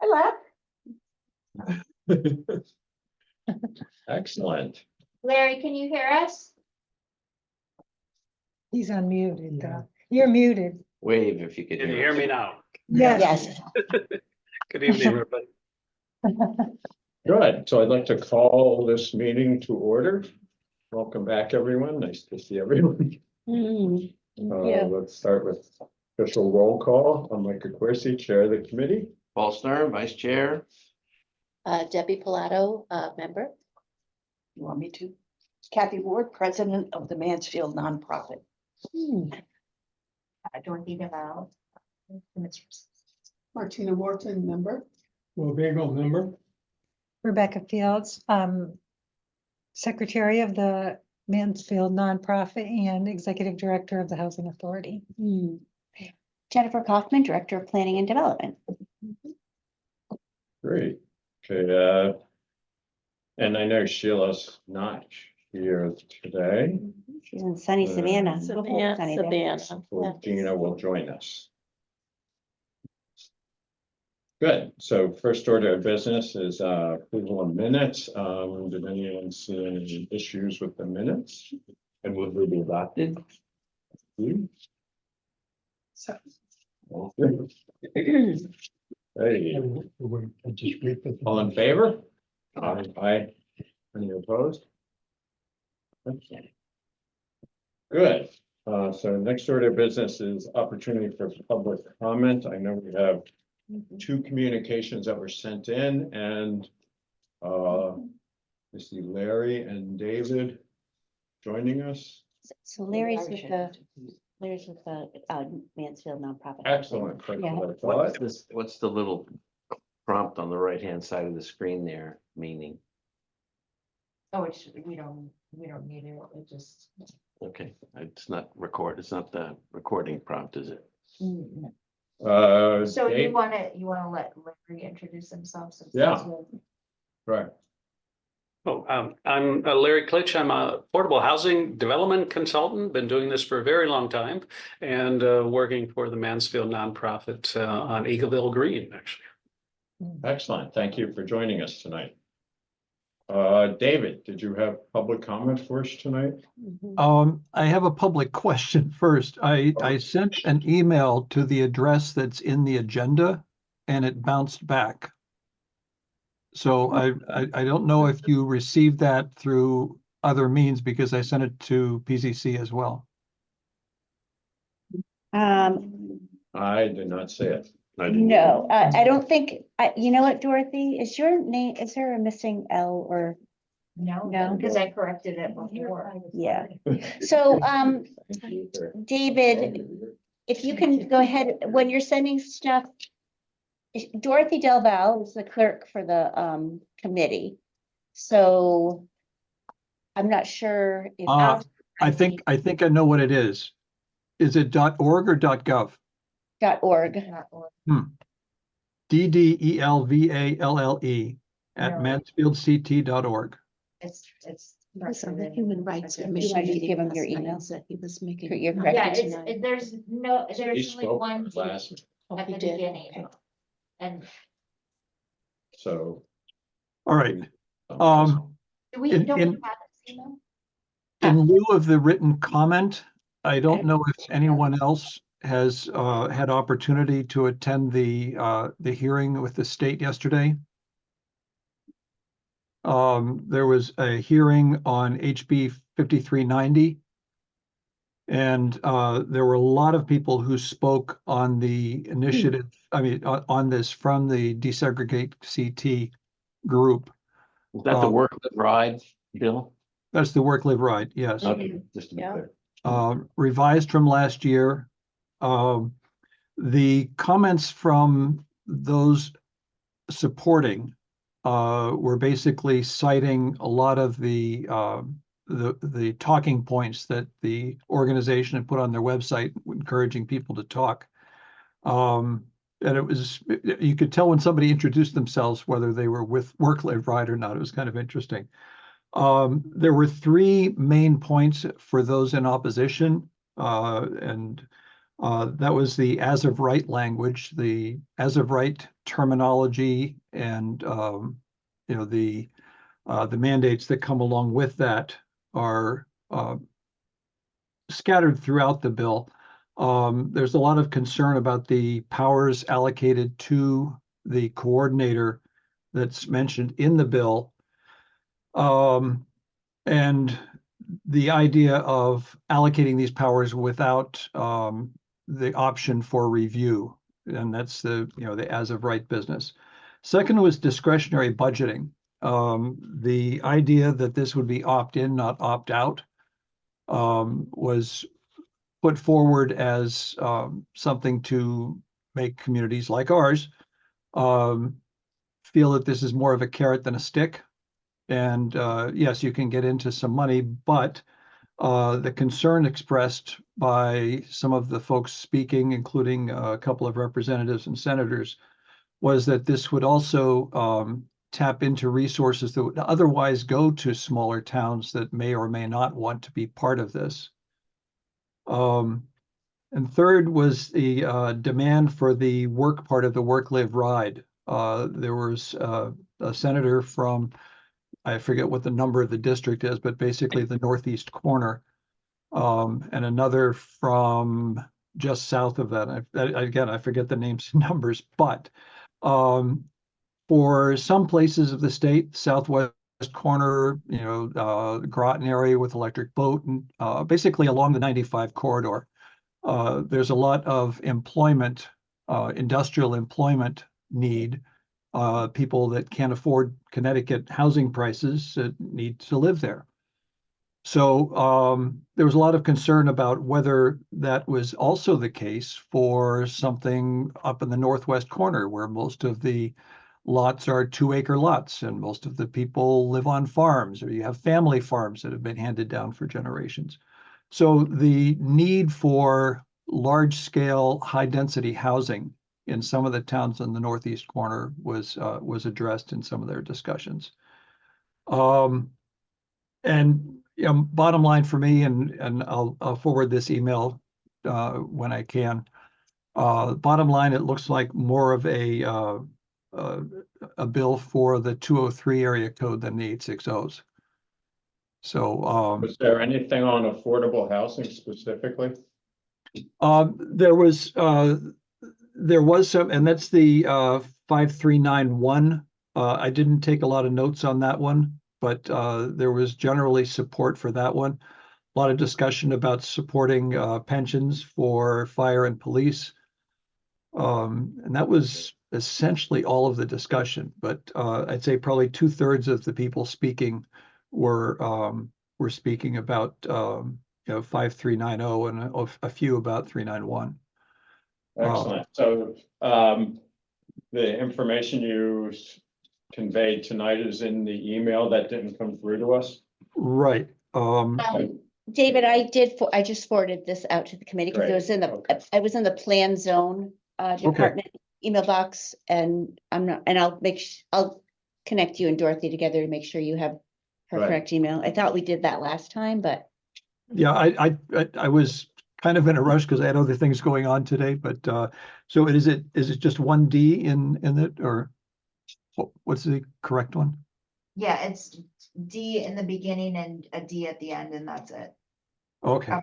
I left. Excellent. Larry, can you hear us? He's unmuted, though. You're muted. Wave if you could Can you hear hear us. me now? Yes. Good evening, everybody. Good. So I'd like to call this meeting to order. Welcome back, everyone. Nice to see everyone. Let's start with official roll call. I'm Mike Corsi, Chair of the committee. Paul Stern, Vice Chair. Debbie Pilato, member. You want me to? Kathy Ward, President of the Mansfield Nonprofit. Dorothy DeVal. Martina Morton, member. Well, Bagel member. Rebecca Fields, Secretary of the Mansfield Nonprofit and Executive Director of the Housing Authority. Jennifer Kaufman, Director of Planning and Development. Great. Okay. And I know Sheila's not here today. She's in sunny Savannah. Savannah, Sunny there. Savannah. So Gina will join us. Good. So first order of business is approval of minutes. Did anyone see any issues with the minutes? And will they be adopted? You? So Hey, all in favor? Aye. Any opposed? Okay. Good. So next order of business is opportunity for public comment. I know we have two communications that were sent in, and I see Larry and David joining us. So Larry's with the Mansfield Nonprofit. Excellent. That's Yeah. what I What's thought. this, what's the little prompt on the right-hand side of the screen there meaning? Oh, it should, we don't need it, it just. Okay, it's not the recording prompt, is it? So Dave? you wanna let Larry introduce himself? Since Yeah. he's with- Right. Oh, I'm Larry Klitsch. I'm a affordable housing development consultant. Been doing this for a very long time and working for the Mansfield nonprofit on Eagleville Green, actually. Excellent. Thank you for joining us tonight. David, did you have public comment for us tonight? I have a public question first. I sent an email to the address that's in the agenda and it bounced back. So I don't know if you received that through other means because I sent it to PCC as well. I did not see it. I didn't- No, I don't think, you know what, Dorothy, is your name, is there a missing L or? No. No, because I corrected it before. Yeah. So, David, if you can go ahead, when you're sending stuff, Dorothy Delval is the clerk for the committee. So I'm not sure if. I think I know what it is. Is it .org or .gov? .org. DDELVALLE at No. mansfieldct.org. It's. It's on the Human Rights You Commission wanna just meeting give him your last night, email? that he was making. You're correct. Yeah, tonight. there's He only spoke one D last, Oh, at he the did. beginning. Okay. And so. All right. do we, In- don't we in- have this email? In lieu of the written comment, I don't know if anyone else has had opportunity to attend the hearing with the state yesterday. There was a hearing on HB 5390. And there were a lot of people who spoke on the initiative, on this from the Desegregate CT group. Is that the work that ride, Bill? That's the Work, Live, Ride, yes. Okay, just to be Yeah. clear. Revised from last year. The comments from those supporting were basically citing a lot of the talking points that the organization had put on their website, encouraging people to talk. And it was, you could tell when somebody introduced themselves whether they were with Work, Live, Ride or not. It was kind of interesting. There were three main points for those in opposition, and That was the as of right language, the as of right terminology, and the mandates that come along with that are scattered throughout the bill. There's a lot of concern about the powers allocated to the coordinator that's mentioned in the bill. And the idea of allocating these powers without the option for review, and that's the as of right business. Second was discretionary budgeting. The idea that this would be opt-in, not opt-out, was put forward as something to make communities like ours feel that this is more of a carrot than a stick. And yes, you can get into some money, but the concern expressed by some of the folks speaking, including a couple of representatives and senators, was that this would also tap into resources that would otherwise go to smaller towns that may or may not want to be part of this. And third was the demand for the work part of the work, live, ride. There was a senator from, I forget what the number of the district is, but basically the northeast corner, and another from just south of that. Again, I forget the names and numbers, but for some places of the state, southwest corner, Groton area with electric boat, and basically along the 95 corridor, there's a lot of employment, industrial employment need. People that can't afford Connecticut housing prices need to live there. So there was a lot of concern about whether that was also the case for something up in the northwest corner, where most of the lots are 2-acre lots and most of the people live on farms, or you have family farms that have been handed down for generations. So the need for large-scale, high-density housing in some of the towns in the northeast corner was addressed in some of their discussions. And bottom line for me, and I'll forward this email when I can. Bottom line, it looks like more of a bill for the 203 area code than the 860s. So Was there anything on affordable housing specifically? there was some, and that's the 5391. I didn't take a lot of notes on that one, but there was generally support for that one. A lot of discussion about supporting pensions for fire and police. And that was essentially all of the discussion, but I'd say probably 2/3 of the people speaking were speaking about 5390 and a few about 391. Excellent. So the information you conveyed tonight is in the email that didn't come through to us? Right. David, I just forwarded this out to the committee because it was I was in the plan zone department email box, and I'll connect you and Dorothy together to make sure you have her correct email. I thought we did that last time, but yeah, I was kind of in a rush because I had other things going on today, but so is it just one D in it, or what's the correct one? Yeah, it's D in the beginning and a D at the end, and that's it. Okay.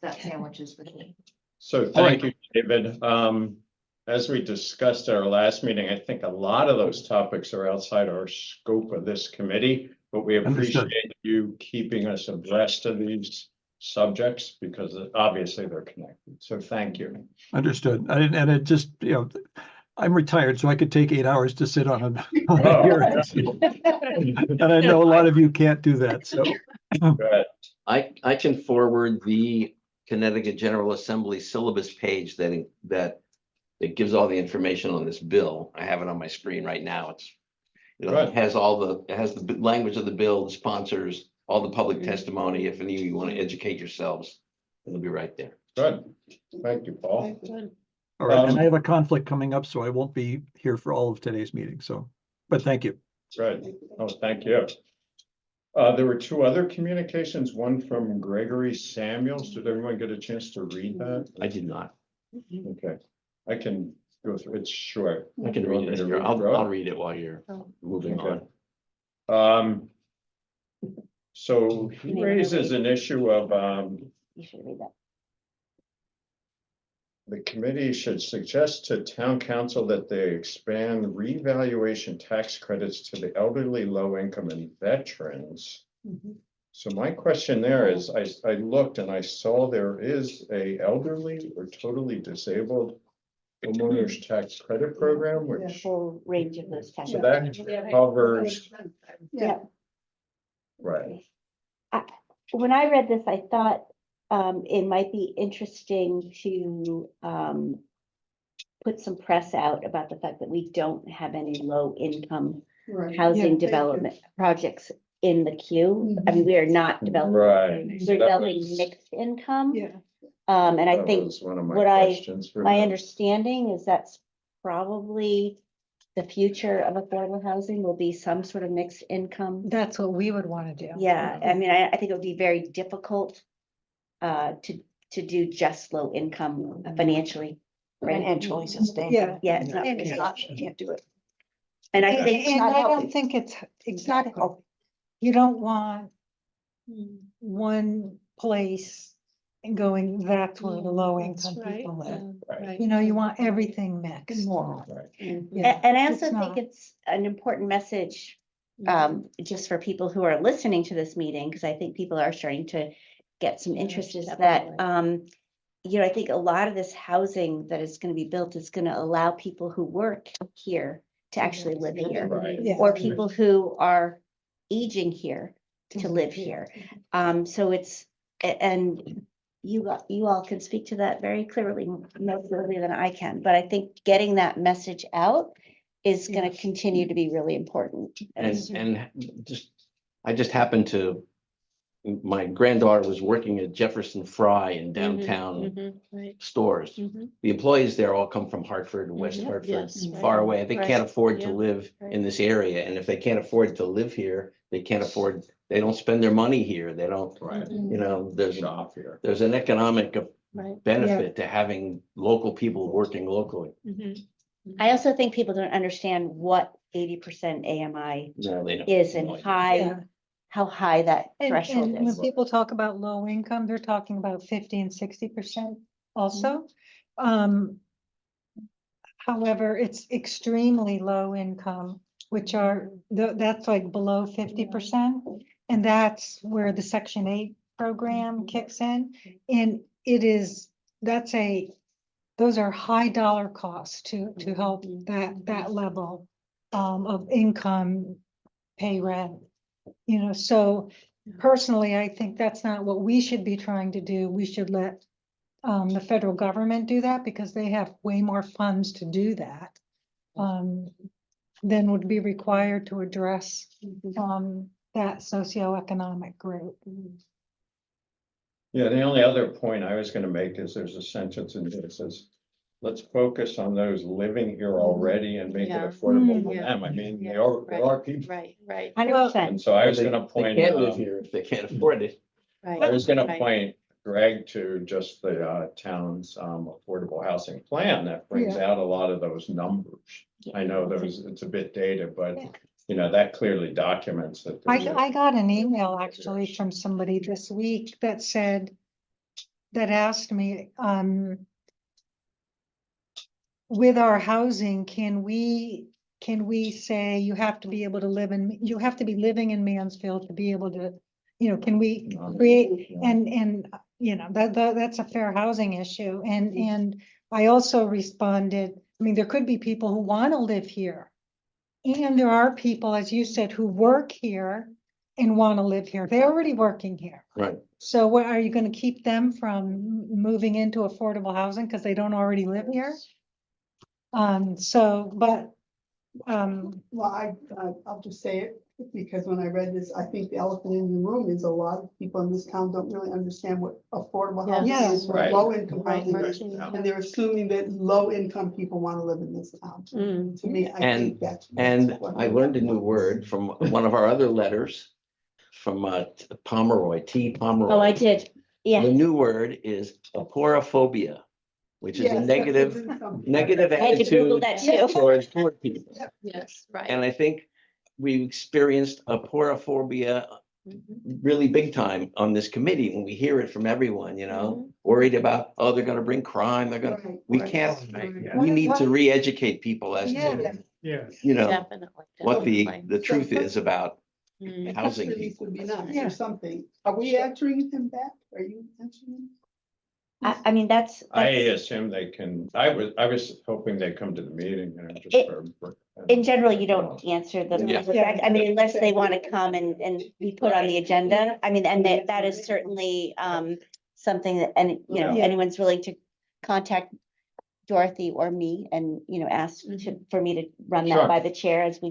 That sandwich is for me. So thank you, David. As we discussed at our last meeting, I think a lot of those topics are outside our scope of this committee, but we appreciate you keeping us abreast of these subjects because obviously they're connected. So thank you. Understood. And it just, I'm retired, so I could take 8 hours to sit on a hearing. And I know a lot of you can't do that, so. I can forward the Connecticut General Assembly syllabus page that it gives all the information on this bill. I have it on my screen right now. It has the language of the bill, the sponsors, all the public testimony. If any of you want to educate yourselves, it'll be right there. Good. Thank you, Paul. All right, and I have a conflict coming up, so I won't be here for all of today's meeting. So, but thank you. Good. Oh, thank you. There were two other communications, one from Gregory Samuels. Did everyone get a chance to read that? I did not. Okay, I can go through, it's short. I can You want read me it. to Here. read through it? I'll read it while you're moving Okay. on. So he raises an issue of, You should read that. the committee should suggest to town council that they expand revaluation tax credits to the elderly, low income and veterans. So my question there is, I looked and I saw there is a elderly or totally disabled homeowners tax credit program, The which, whole range of those tax. so that covers, Yeah. right, When I read this, I thought it might be interesting to put some press out about the fact that we don't have any low income housing development projects in the queue. I mean, we are not developing, right. we're So that developing was- mixed income. Yeah. And I that think was one of my what I- questions for my them. understanding is that's probably the future of affordable housing will be some sort of mixed income. That's what we would want to do. Yeah, I mean, I think it would be very difficult to do just low income financially. Right, Financially sustainable. Yeah. yeah, it's not, It's not, you can't do it. and I And think, and not I healthy. don't think it's It's not exactly, healthy. you don't want one place and going, that's where the low income people live. Right. You know, you want everything mixed. Right. Yeah, and I it's also think not. it's an important message, just for people who are listening to this meeting, because I think people are starting to get some interest, is that, you know, I think a lot of this housing that is gonna be built is gonna allow people who work here to actually live here. Right. Yeah. Or people who are aging here to live here. So it's, and you all can speak to that very clearly, more clearly than I can, but I think getting that message out is gonna continue to be really important. And just, I just happened to, my granddaughter was working at Jefferson Fry in downtown stores. The employees there all come from Hartford, West Hartford, Yes, right. far away. They Right. can't afford to Yeah. live Right. in this area. And if they can't afford to live here, they can't afford, they don't spend their money here. They don't, Right. you know, there's Shop here. an economic Right. benefit to having local people working locally. I also think people don't understand what 80% AMI No, they don't. is and Yeah. how high that And threshold when is. people talk about low income, they're talking about 50 and 60% also. However, it's extremely low income, which are, that's like below 50%. And that's where the Section 8 program kicks in. And it is, those are high dollar costs to help that level of income pay rent. You know, so personally, I think that's not what we should be trying to do. We should let the federal government do that because they have way more funds to do that. Than would be required to address that socioeconomic group. Yeah, the only other point I was gonna make is there's a sentence in here that says, let's focus on those living here already and make it Yeah. affordable for Yeah. them. I mean, Yeah. there are people. Right. 100%. And so I was They- gonna They point, can't live here if they can't afford it. I was gonna Right. point Greg to just the town's affordable housing plan that brings out a lot of those numbers. I know it's a bit dated, but Yeah. you know, that clearly documents that. there's a- I got an email actually from somebody this week that asked me, with our housing, can we say you have to be able to you have to be living in Mansfield to be able to, you know, can we create, and, you know, that's a fair housing issue. And I also responded, I mean, there could be people who want to live here. And there are people, as you said, who work here and want to live here. They're already working here. Right. So what, are you going to keep them from moving into affordable housing because they don't already live here? Well, I'll just say it, because when I read this, I think the elephant in the room is a lot of people in this town don't really understand what affordable housing Yeah. is, what Right. low income Right. housing is. And they're assuming that low income people want to live in this town. To me, I think that's. And what- I learned a new word from one of our other letters. from Pomeroy, T. Pomeroy. Oh, I did, yeah. The new word is aporaphobia, which is Yes, a that negative, was in some- negative I had to Google attitude that too. towards poor people. Yes, right. And I think we experienced aporaphobia Mhm. really big time on this committee when we hear it from everyone, you know, worried about, oh, they're gonna bring crime, they're gonna, Right, we right. can't, Yeah. we need to re-educate people as Yeah. to, Yeah. you know, Definitely. what definitely. the truth is about Mm. A press housing release people. would be nice Yeah. or something. Are we answering him back? Are you answering him? I mean, that's. I that's- assume they can, I was hoping they'd come to the meeting, you know, just It- for. In general, you don't answer them, Yeah. direct. I mean, unless they want to come and be put on the agenda. I mean, and that is certainly something that, and, you know, Yeah. anyone's willing to contact Dorothy or me and, you know, ask for me to run Sure. that by the chair as we,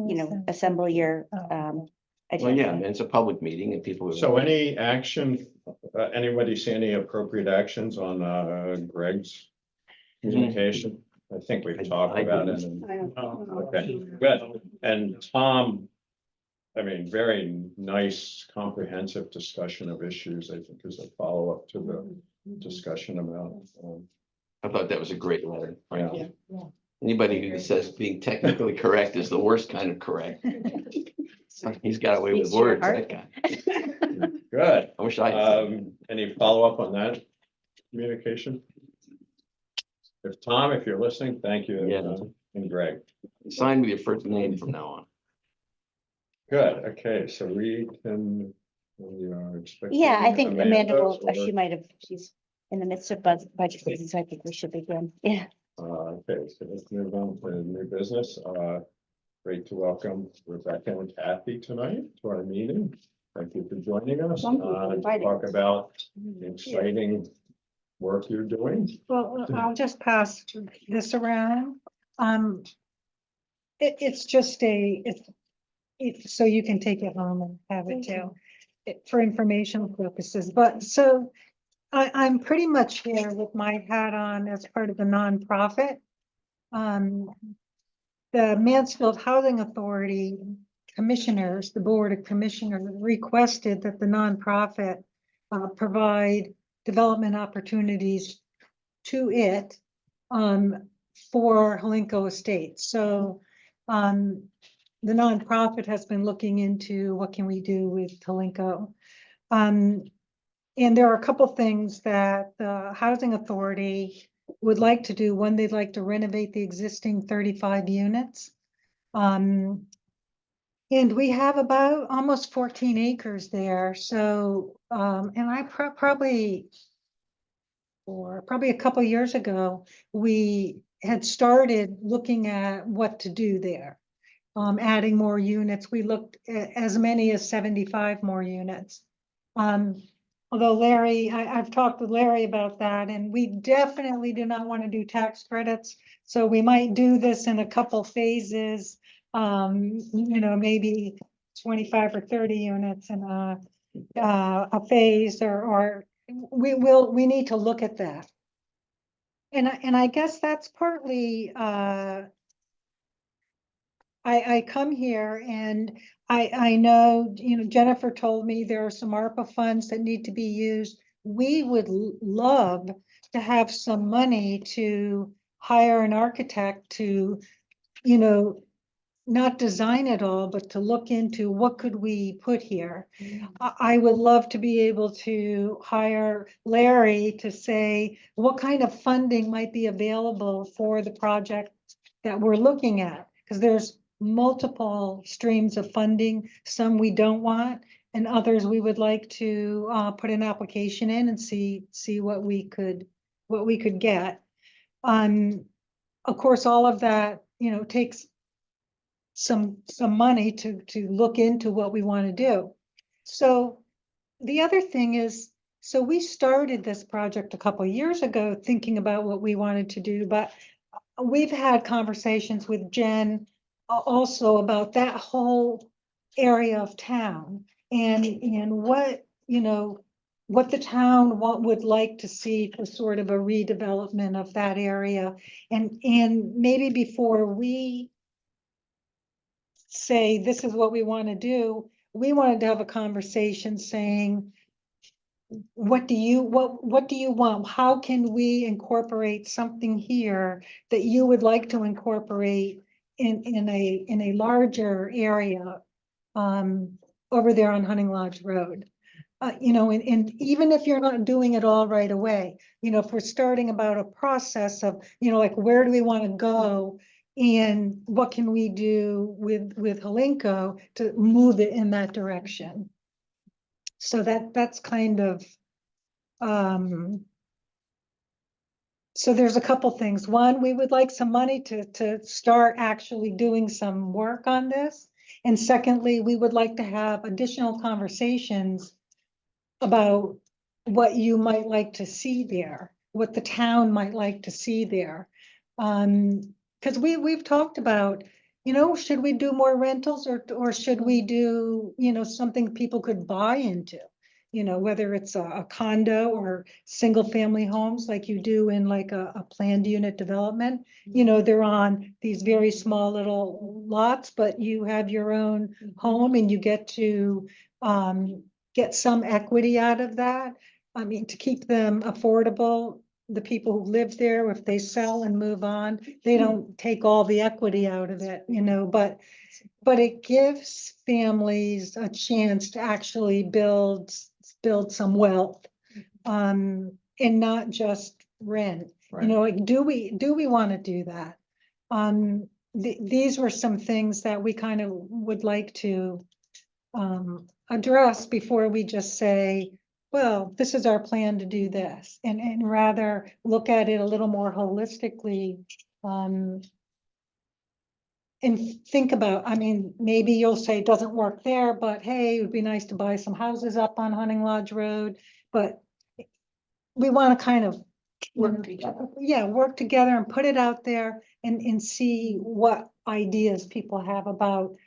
you know, assemble your Well, agenda. yeah, it's a public meeting and people. So any action, anybody see any appropriate actions on Greg's communication? I think we've talked I about it. didn't. and- I don't know. Okay, good. And Tom, I mean, very nice, comprehensive discussion of issues, I think is a follow-up to the discussion about. I thought that was a great letter. Yeah. Anybody who says being technically correct is the worst kind of correct. He's got away with Speaks to your words, heart. that guy. Good. I wish I. had Any follow-up on that communication? If you're listening, thank you. Yeah. And Greg. Sign with your first name from now on. Good, okay, so we are expecting. Yeah, I think Amanda will, or- she might have, she's in the midst of budget season, so I think we should begin. Yeah. Okay, so let's move on to new business. Great to welcome Rebecca and Kathy tonight to our meeting. Thank you for joining us. Thank you for To inviting talk us. about the exciting work you're doing. Well, I'll just pass this around. It's just so you can take it home and have it too, for informational purposes. But so I'm pretty much here with my hat on as part of the nonprofit. The Mansfield Housing Authority commissioners, the Board of Commissioners requested that the nonprofit provide development opportunities to it for Helinco Estates. So the nonprofit has been looking into what can we do with Helinco. And there are a couple things that the Housing Authority would like to do. One, they'd like to renovate the existing 35 units. And we have about almost 14 acres there. So, and I probably a couple of years ago, we had started looking at what to do there. Adding more units. We looked at as many as 75 more units. Although Larry, I've talked with Larry about that, and we definitely do not want to do tax credits. So we might do this in a couple phases, you know, maybe 25 or 30 units in a phase, or we need to look at that. And I guess that's partly, I come here and I know, you know, Jennifer told me there are some ARPA funds that need to be used. We would love to have some money to hire an architect to, you know, not design it all, but to look into what could we put here. I would love to be able to hire Larry to say what kind of funding might be available for the project that we're looking at, because there's multiple streams of funding. Some we don't want, and others we would like to put an application in and see what we could get. Of course, all of that, you know, takes some money to look into what we want to do. So the other thing is, so we started this project a couple of years ago thinking about what we wanted to do, but we've had conversations with Jen also about that whole area of town and what, you know, what the town would like to see for sort of a redevelopment of that area. And maybe before we say this is what we want to do, we wanted to have a conversation saying, what do you want? How can we incorporate something here that you would like to incorporate in a larger area over there on Hunting Lodge Road? You know, and even if you're not doing it all right away, you know, if we're starting about a process of, you know, like, where do we want to go? And what can we do with Helinco to move it in that direction? So that's kind of, so there's a couple things. One, we would like some money to start actually doing some work on this. And secondly, we would like to have additional conversations about what you might like to see there, what the town might like to see there. Because we've talked about, you know, should we do more rentals or should we do, you know, something people could buy into? You know, whether it's a condo or single family homes like you do in like a planned unit development. You know, they're on these very small little lots, but you have your own home and you get to get some equity out of that. I mean, to keep them affordable, the people who live there, if they sell and move on, they don't take all the equity out of it, you know, but it gives families a chance to actually build some wealth, and not just rent. You know, like, do we want to do that? These were some things that we kind of would like to address before we just say, well, this is our plan to do this, and rather look at it a little more holistically. And think about, I mean, maybe you'll say it doesn't work there, but hey, it would be nice to buy some houses up on Hunting Lodge Road, but we want to kind of Work together. yeah, work together and put it out there and see what ideas people have about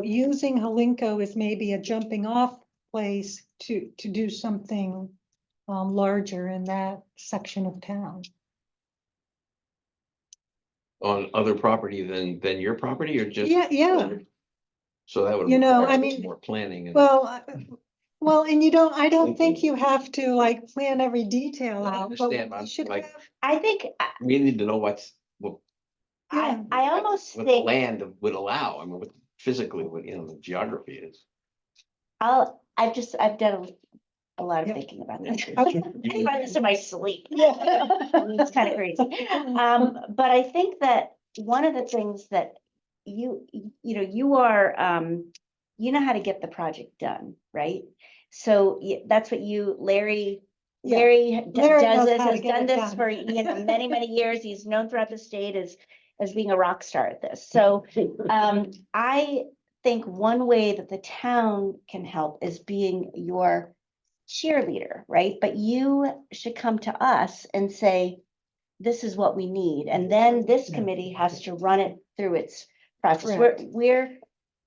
using Helinco as maybe a jumping off place to do something larger in that section of town. On other property than your property, or just? Yeah. So that would. You know, require I mean, more planning and. Well, and I don't think you have to like plan every detail I out, but understand, we I'm should like- have, I think, We need to know what yeah. I almost the think, land would allow, I mean, what physically, what, you know, the geography is. I've done a lot of Yeah. thinking about this. Okay. I find this in my sleep. Yeah. It's kind of crazy. But I think that one of the things that you know, you are, you know how to get the project done, right? So that's what Larry Yeah. Larry Larry does knows this, how to has get done it this done. for, you know, many years. He's known throughout the state as being a rock star at this. So I think one way that the town can help is being your cheerleader, right? But you should come to us and say, this is what we need. And then this committee has to run it through its process. Correct.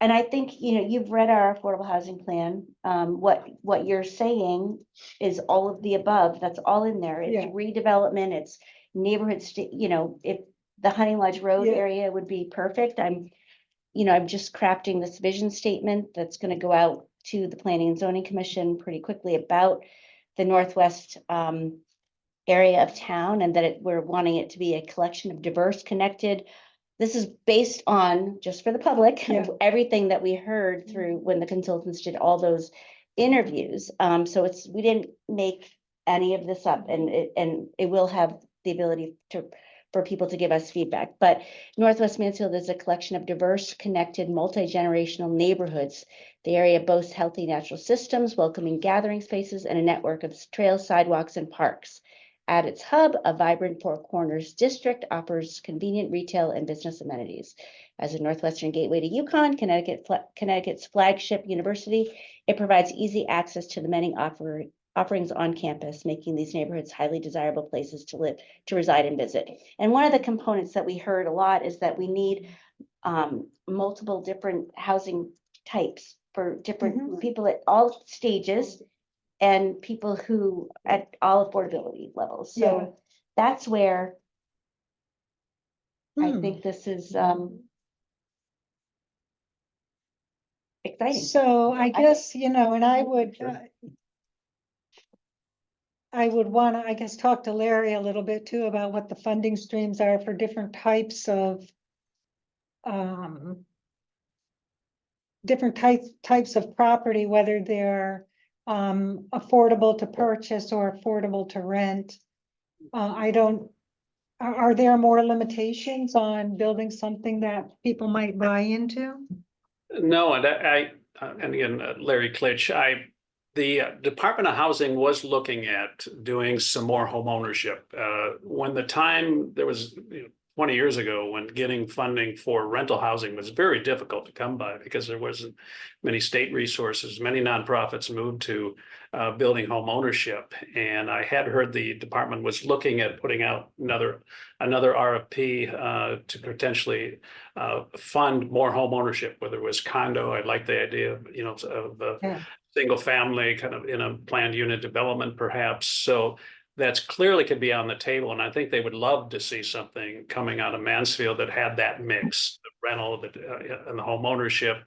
And I think, you know, you've read our affordable housing plan. What you're saying is all of the above. That's all in there. It's Yeah. redevelopment, it's neighborhood, you know, if the Hunting Lodge Road Yeah. area would be perfect. I'm just crafting this vision statement that's going to go out to the Planning and Zoning Commission pretty quickly about the Northwest area of town, and that we're wanting it to be a collection of diverse, connected. This is based on, just for the public, Yeah. everything that we heard through when the consultants did all those interviews. So we didn't make any of this up, and it will have the ability for people to give us feedback. But Northwest Mansfield is a collection of diverse, connected, multi-generational neighborhoods. The area boasts healthy natural systems, welcoming gathering spaces, and a network of trails, sidewalks, and parks. At its hub, a vibrant Four Corners district offers convenient retail and business amenities. As a northwestern gateway to Yukon, Connecticut's flagship university, it provides easy access to the many offerings on campus, making these neighborhoods highly desirable places to live, to reside, and visit. And one of the components that we heard a lot is that we need multiple different housing types for different people at all stages, and people who at all affordability levels. So Yeah. that's where I Hmm. think this is exciting. So I guess, you know, and I would, I would want to, I guess, talk to Larry a little bit too about what the funding streams are for different types of types of property, whether they're affordable to purchase or affordable to rent. I don't, are there more limitations on building something that people might buy into? No, and and again, Larry Klitsch, the Department of Housing was looking at doing some more home ownership. When the time, there was, 20 years ago, when getting funding for rental housing was very difficult to come by because there wasn't many state resources, many nonprofits moved to building home ownership. And I had heard the department was looking at putting out another RFP to potentially fund more home ownership, whether it was condo. I like the idea, of single family kind of in a planned unit development perhaps. So that's clearly could be on the table. And I think they would love to see something coming out of Mansfield that had that mix, the rental and the home ownership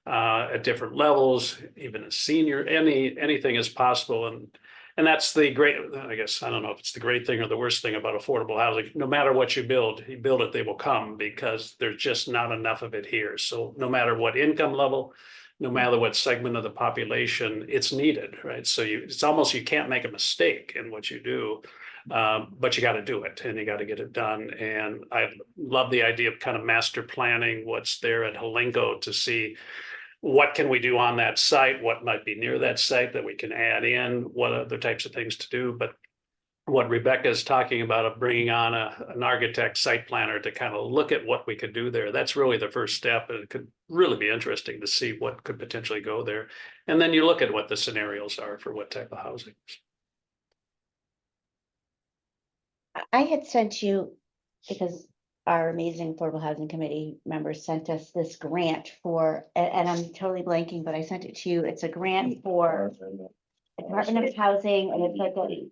at different levels, even a senior, anything is possible. And that's the great, I guess, I don't know if it's the great thing or the worst thing about affordable housing. No matter what you build it, they will come because there's just not enough of it here. So no matter what income level, no matter what segment of the population, it's needed, right? So it's almost, you can't make a mistake in what you do, but you got to do it and you got to get it done. And I love the idea of kind of master planning what's there at Helinco to see what can we do on that site, what might be near that site that we can add in, what other types of things to do. But what Rebecca is talking about of bringing on an architect site planner to kind of look at what we could do there. That's really the first step. And it could really be interesting to see what could potentially go there. And then you look at what the scenarios are for what type of housing. I had sent you, because our amazing Affordable Housing Committee members sent us this grant for, and I'm totally blanking, but I sent it to you. It's a grant for Department of Housing, and it's like a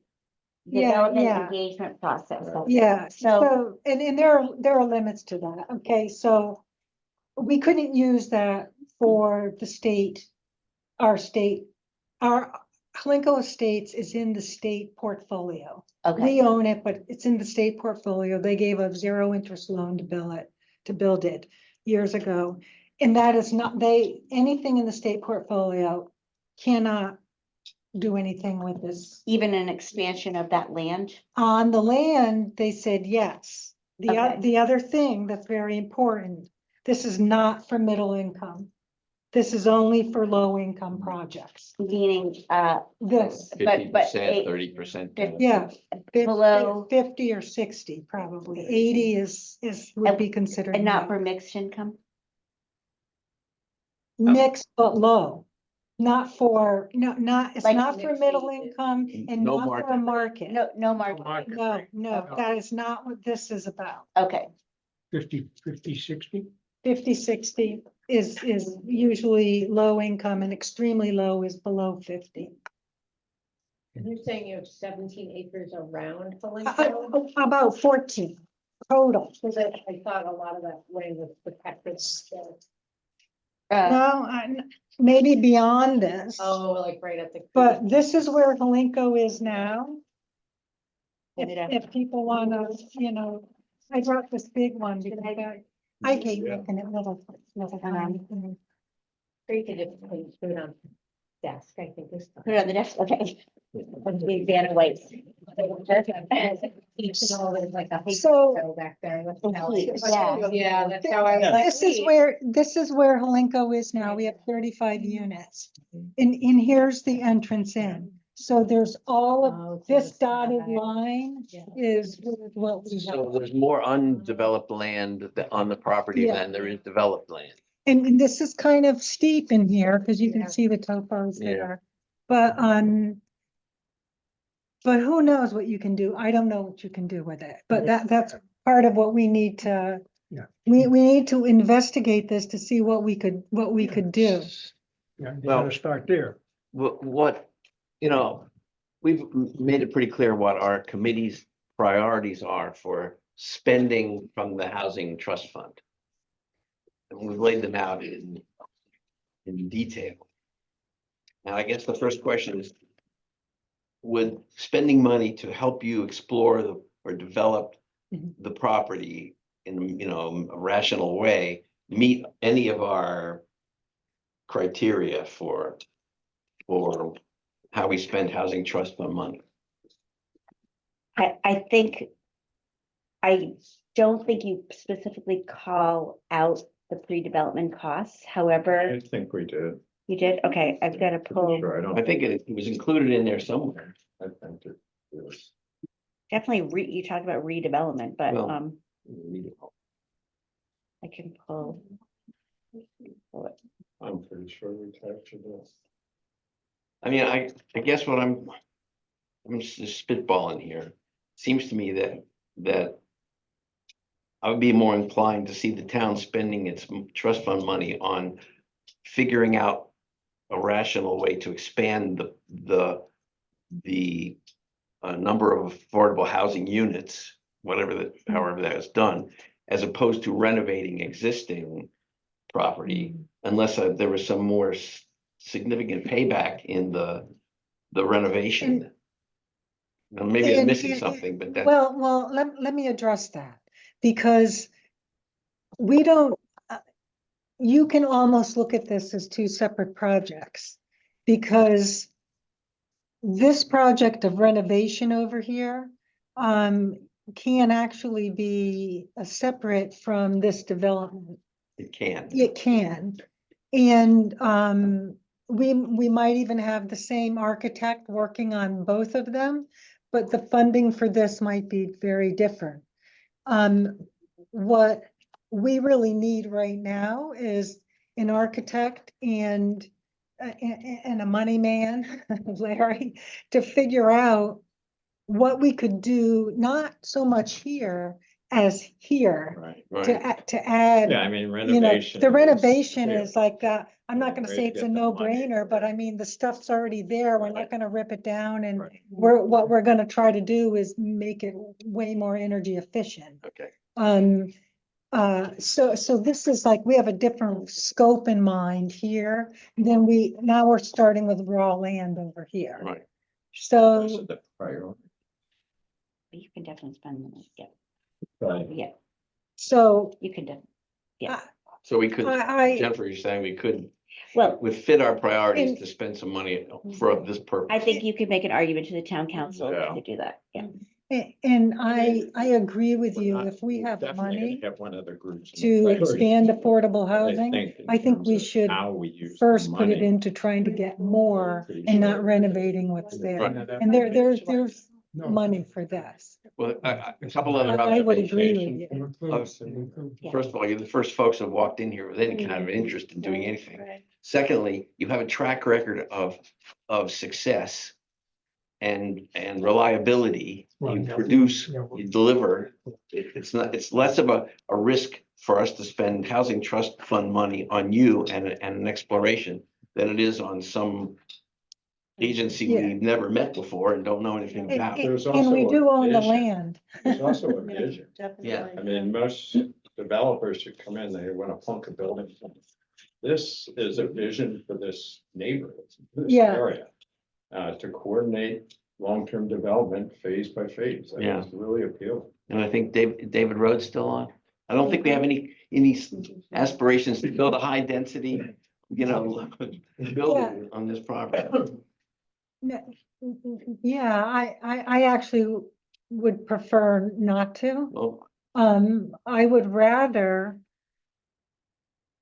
development engagement process. Yeah, so, and there are limits to that, okay, so we couldn't use that for the state, our Helinco Estates is in the state portfolio. Okay, We own it, but it's in the state portfolio. They gave a 0 interest loan to build it years ago. And that is not, anything in the state portfolio cannot do anything with this. even an expansion of that land. On the land, they said yes. Okay. The other thing that's very important, this is not for middle income. This is only for low income projects. Meaning, This, 50%, but 30%. yeah. Below- 50 or 60, probably. 80 would be considered. and not low. for mixed income. Mixed but low. Not for, it's Like not for mixed middle use. income and No not for a market. No market. No, that is not what this is about. Okay, 50, 60? 50, 60 is usually low income and extremely low is below 50. You're saying you have 17 acres around Helinco? About 14 total. Because I thought a lot of that land was protected. No, maybe beyond this, Oh, like right at the. but this is where Helinco is now. Get it up. If people wanna, I brought this big one because I hate making it little. Or you could just put it on desk, I think this. put it on the desk, okay. Big Vanna White. There's like a. So- Back there. That's Oh, how please, I- yeah. Yeah, that's how I was like. This is where Helinco is now. We have 35 units. And here's the entrance in. So there's all of Oh, so this it's not dotted bad. line Yeah. is what we So have. there's more undeveloped land on the property Yeah. than there is developed land. And this is kind of steep in here because you Yeah. can see the topos Yeah. there. But who knows what you can do? I don't know what you can do with it, but that's part of what we need to. Yeah. We need to investigate this to see what we could do. Yeah, you Well- gotta start there. We've made it pretty clear what our committee's priorities are for spending from the Housing Trust Fund. And we've laid them out in in detail. Now, I guess the first question is, would spending money to help you explore or develop Mhm. the property in, a rational way, meet any of our criteria for how we spend housing trust fund money? I think, I don't think you specifically call out the pre-development costs, however, I think we did. you did, okay, I've got to pull, Sure, I don't. I think it was included in there somewhere. I think it was. definitely you talked about redevelopment, but, Well- I can pull. It. I'm pretty sure we captured this. I mean, I guess what I'm just spitballing here. Seems to me that I would be more inclined to see the town spending its trust fund money on figuring out a rational way to expand the number of affordable housing units, however that is done, as opposed to renovating existing property, unless there was some more significant payback in the renovation. Now, maybe I'm And- missing and- something, but that, Well, let me address that, because we don't, you can almost look at this as two separate projects, because this project of renovation over here, can actually be separate from this development. it can. It can. And we might even have the same architect working on both of them, but the funding for this might be very different. What we really need right now is an architect and a money man, Larry, to figure out what we could do, not so much here as here, Right. Right. to add. Yeah, I mean, You know, renovation. the renovation is like, I'm not Yeah, gonna way say to it's get a the money no-brainer, for but it. I mean, the stuff's already there. We're not Right. gonna rip it down, and Right. what we're gonna try to do is make it way more energy efficient. Okay. So this is like, we have a different scope in mind here than now we're starting with raw land over here. Right. Those So, are the priority. You can definitely spend money, yeah, Right. yeah, so you can definitely, So we could, I, Jennifer, you're saying we could, well, would fit our priorities And- to spend some money for this purpose. I think you could make an argument to the town council Yeah. to do that, yeah. and I agree with you, if we have Definitely gonna money have one of the groups. in to the priority. expand affordable But housing, in I think terms we of should how we use the first put it money, into trying to get more and not renovating what's there. Right. And there's money for this. Well, a couple other I would agree observations. with you. Yeah. First of all, you're the first folks that walked in here with any kind of interest in doing anything. Secondly, you have a track record of success and reliability. You produce, you deliver. It's less of a risk for us to spend housing trust fund money on you and an exploration than it is on some agency Yeah. we've never met before and don't know anything about. There's And we also a do own the vision. land. There's also a vision. Yeah. I mean, most developers who come in, they want to plunk a building. This is a vision for this neighborhood, this Yeah. area. To coordinate long-term development phase by phase. I mean, Yeah. It's really appealing. And I think David Rhodes still on. I don't think we have any aspirations to build a high density, building on this property. Yeah, I actually would prefer not to. Well, I would rather.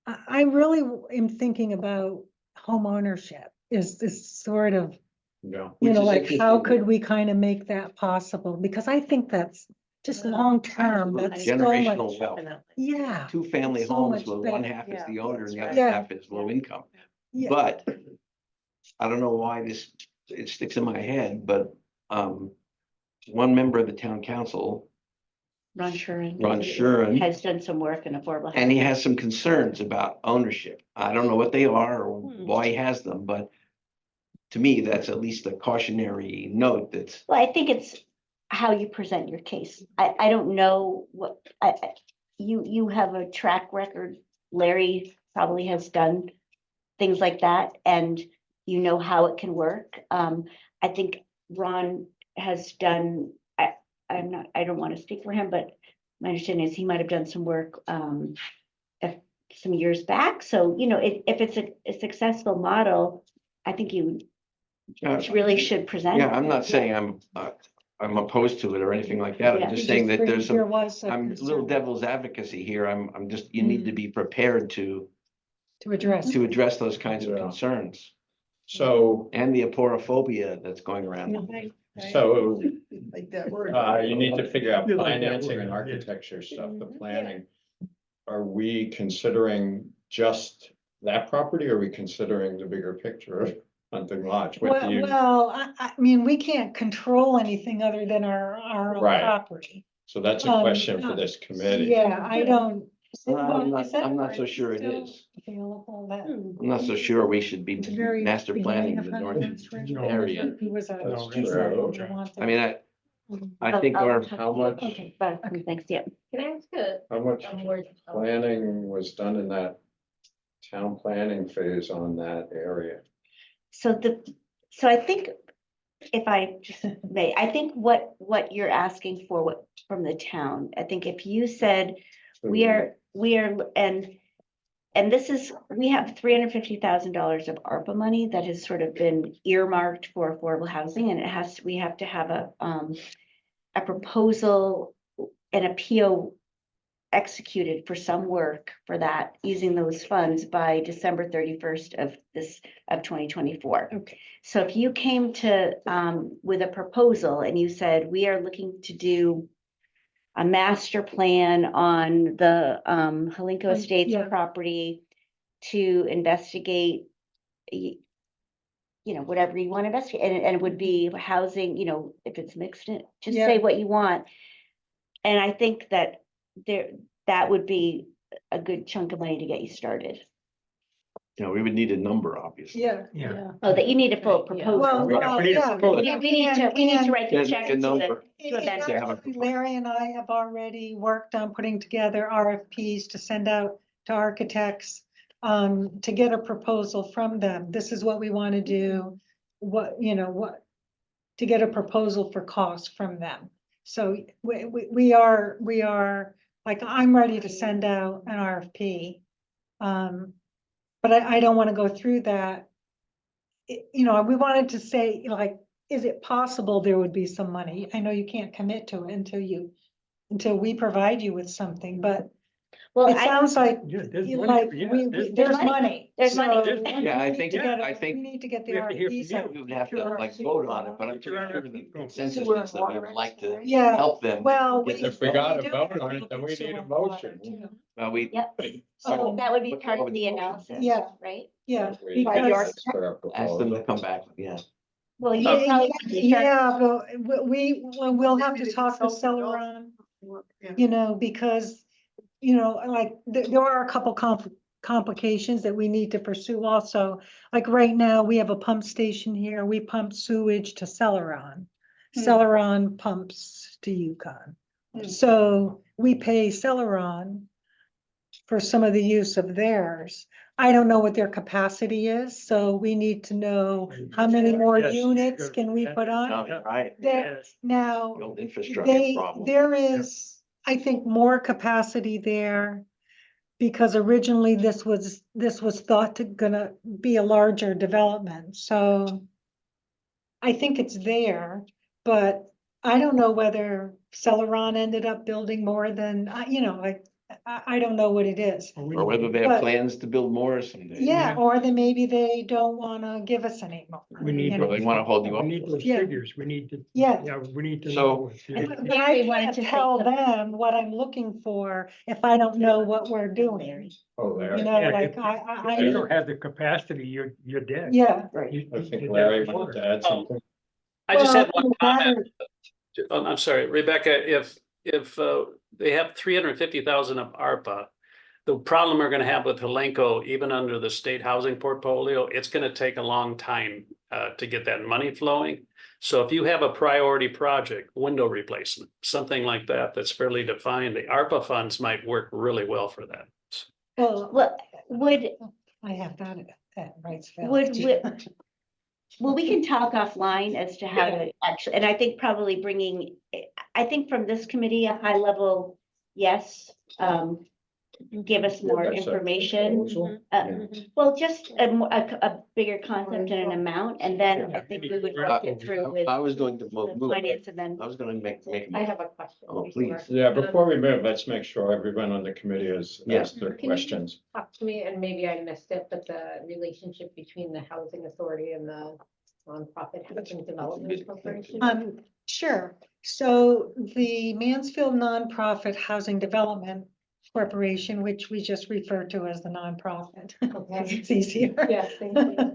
I really am thinking about home ownership is this sort of, Yeah. Which is like, how interesting. could we kind of make that possible? Because I think that's just long term, that's so Generational much, wealth, yeah. two-family So homes much where one better. half is Yeah, the owner and the that's other right. half is low income. Yeah. But I don't know why it sticks in my head, but one member of the town council, Ron Shuren. Ron Shuren, Has done some work in affordable. and he housing. has some concerns about ownership. I don't know what they are or Hmm. why he has them, but to me, that's at least a cautionary note that's, Well, I think it's how you present your case. I don't know what, you have a track record, Larry probably has done things like that, and you know how it can work. I think Ron has done, I don't want to speak for him, but my understanding is he might have done some work, some years back. So, you know, if it's a successful model, I think you really should present. Yeah, I'm not it. saying I'm opposed to it or anything like that. Yeah. I'm just saying that there's There some, was a I'm a little concern devil's advocacy here. I'm just, you need to be prepared to to address. address those kinds of Yeah. concerns So, and the aporophobia that's going around. so, Like that word. you need to figure out You like that financing word, and yeah. architecture stuff, the planning. Are we considering just that property, or are we considering the bigger picture of Hunting Lodge? What do you? Well, I mean, we can't control anything other than our own Right. property. So that's a question for this committee. Yeah, I don't. I'm not so sure it is. Available that. I'm not so sure we should be the very master planning beginning the of north Huntington's Ridge, No. area. He was a. That's he said true. he wanted- I mean, I think our, How much, Okay, but thanks, yeah. Can I ask a? how much a more- planning was done in that town planning phase on that area? So so I think, if I just may, I think what you're asking for, what, from the town, I think if you said, we are, and this is, we have $350,000 of ARPA money that has sort of been earmarked for affordable housing, and we have to have a proposal and a PO executed for some work for that, using those funds by December 31st of 2024. Okay. So if you came to, with a proposal and you said, we are looking to do a master plan on the, Halinko Estates yeah. property to investigate, you know, whatever you want to investigate, and it would be housing, you know, if it's mixed in, just Yeah. say what you want. And I think that that would be a good chunk of money to get you started. you know, we would need a number, obviously. Yeah. Yeah. Oh, that you need a full Right, yeah. proposal. Well, We need a yeah. proposal. We need to write the Get check a to number. the, to a vendor. have a Actually, Larry and I have already worked on putting together RFPs to send out to architects to get a proposal from them. This is what we want to do, to get a proposal for cost from them. So we are, like, I'm ready to send out an RFP. But I don't want to go through that. We wanted to say, like, is it possible there would be some money? I know you can't commit to it until we provide you with something, but Well, it I, sounds like, Yeah, there's you money, like, yeah, there's money. money. There's money. So Yeah, I we think- need to get it- I think We need to get the we have to hear from RFPs you. out. We would have to like vote on it, but I'm pretty sure the consensus Sewer is that we would like to Yeah, help them. well. Get If we got to do vote have on it, look then at we sewer need a and water, motion. too. Well, we. Yep. So, so that would be What's part wrong of with the the motion? analysis, Yeah. right? yeah. We because- ask for a Ask them to proposal. come back, yeah. Well, you Yeah, probably start, yeah, but we'll have to talk to Celeron, Yeah. because, like, there are a couple complications that we need to pursue also. Like, right now, we have a pump station here, we pump sewage to Celeron. Celeron pumps to Yukon. So we pay Celeron for some of the use of theirs. I don't know what their capacity is, so we need to know how many more Yes, units good. can we put on? No, right, There, now, the old infrastructure problem. there is, I think, more capacity there. Because originally this was thought to gonna be a larger development, so. I think it's there, but I don't know whether Celeron ended up building more than, like, I don't know what it is. Or whether they have But- plans to build more someday. Yeah, or then maybe they don't wanna give us any more. We need. you know? Or they wanna hold you We up. need those Yeah. figures, we need to. Yeah. Yeah, we need to So- know. But I can't tell them what I'm looking for if I don't know what we're doing, Oh, you Larry. know, Yeah, like, if you don't have the capacity, you're dead. yeah. You- I you think get Larry that wanted water. to add something. I just had Well, one comment. that- I'm sorry, Rebecca, if they have 350,000 of ARPA, the problem we're gonna have with Helenco, even under the state housing portfolio, it's gonna take a long time to get that money flowing. So if you have a priority project, window replacement, something like that, that's fairly defined, the ARPA funds might work really well for that. Well, well, would, I have that at Wrightsville. Well, we can talk offline as to how to actually, and I think probably bringing, I think from this committee, a high level, yes. Give us more That's a information. proposal. Well, just a bigger concept and an amount, and then I think we would work it through with I was going to the move. finance and then. I was gonna make. I have a question. Oh, before. please. Yeah, before we move, let's make sure everyone on the committee has Yes. asked their Can you questions. Talk to me, and maybe I missed it, but the relationship between the housing authority and the nonprofit housing development corporation? Sure. So the Mansfield Nonprofit Housing Development Corporation, which we just refer to as the nonprofit, because it's easier. Yes, thank you.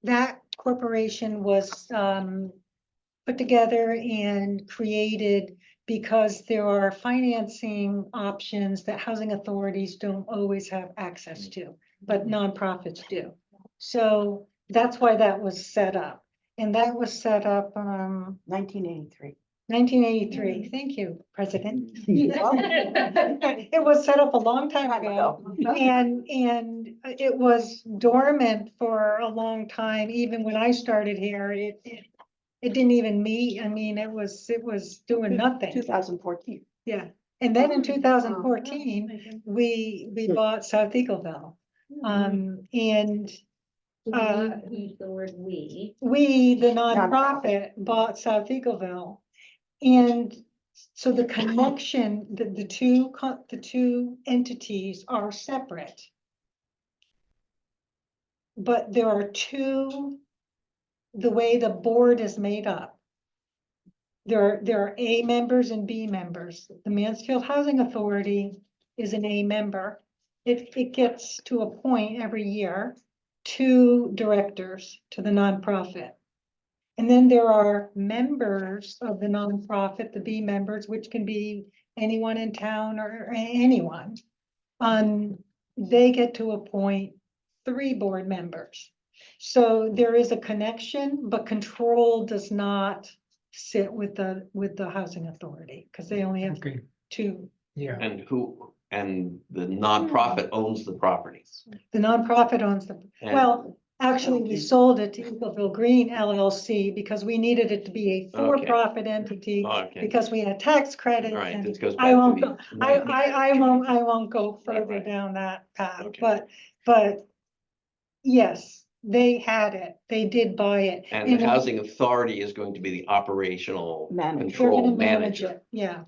That corporation was put together and created because there are financing options that housing authorities don't always have access to, but nonprofits do. So that's why that was set up. And that was set up 1983. 1983. Thank you, President. It was set up a long time ago. And it was dormant for a long time. Even when I started here, it didn't even meet. I mean, it was doing nothing. 2014. Yeah. And then in 2014, we bought South Eagleville. And Use the word we. we, the nonprofit, bought South Eagleville. And so the connection, the two entities are separate. But there are two, the way the board is made up. There are A members and B members. The Mansfield Housing Authority is an A member. It gets to a point every year, 2 directors to the nonprofit. And then there are members of the nonprofit, the B members, which can be anyone in town or anyone. They get to appoint 3 board members. So there is a connection, but control does not sit with the housing authority because they only have Okay, 2. yeah. And the nonprofit owns the properties. The nonprofit owns the, And- well, actually, we sold it to Eagleville Green LLC because we needed it to be a for-profit entity Okay, because we had tax credits. right, And this goes back I to won't the. go, I won't go further Right. down that path, Okay. but yes, they had it. They did buy it. And the housing authority is going to be the operational Manager. They're control gonna manage manager. it, yeah.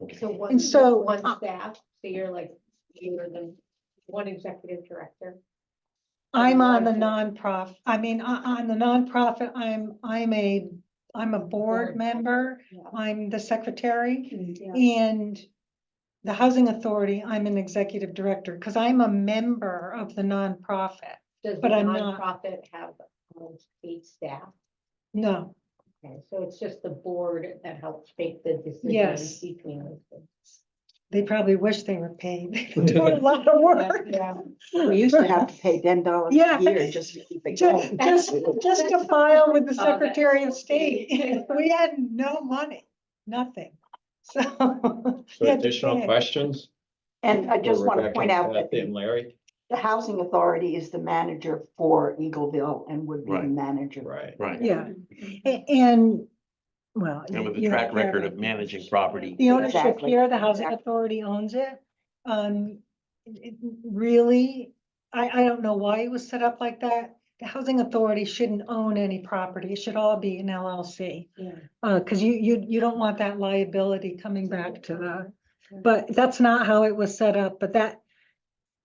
Okay. So one, And so, one staff, so you're the one executive director. I'm on the nonprofit, I mean, on the nonprofit, I'm a board member, I'm the secretary, and the housing authority, I'm an executive director, because I'm a member of the nonprofit. Does the But I'm not. nonprofit have paid staff? No, Okay, so it's just the board that helps make the Yes. decisions between those things. they probably wish they were paid. They're doing a lot of work. Yeah. We used to have to pay $10 Yeah. a year just to keep it Just, going. just to file with the Oh, that's Secretary of so State, sweet. we had no money, nothing, so. So we had to additional pay. questions? And I just for want to Rebecca, point out that Kathy, and Larry? the housing authority is the manager for Eagleville and would be the Right. manager. Right. Right. Yeah, and, well. And with the you don't track care record about of managing property. the ownership Exactly, here, the housing exactly. authority owns it. Really, I don't know why it was set up like that. The housing authority shouldn't own any property. It should all be an LLC. Yeah. Cause you don't want that liability coming back to the, but that's not how it was set up, but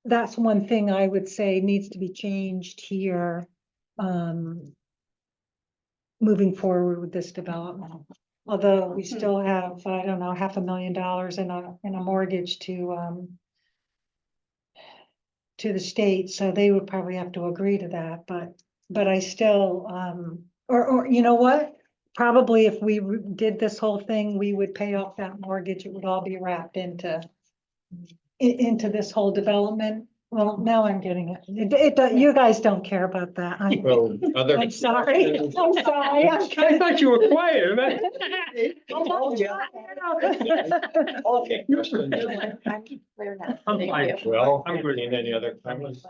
that's one thing I would say needs to be changed here. Moving forward with this development. Although we still have, I don't know, $500,000 in a mortgage to the state, so they would probably have to agree to that, but I still, or you know what? Probably if we did this whole thing, we would pay off that mortgage, it would all be wrapped into this whole development, Well, now I'm getting it. You guys don't care about that. So other. I'm sorry. I'm sorry. I thought you were quiet. Okay. I'm clear now. I'm fine. Well, I'm good. any other comments?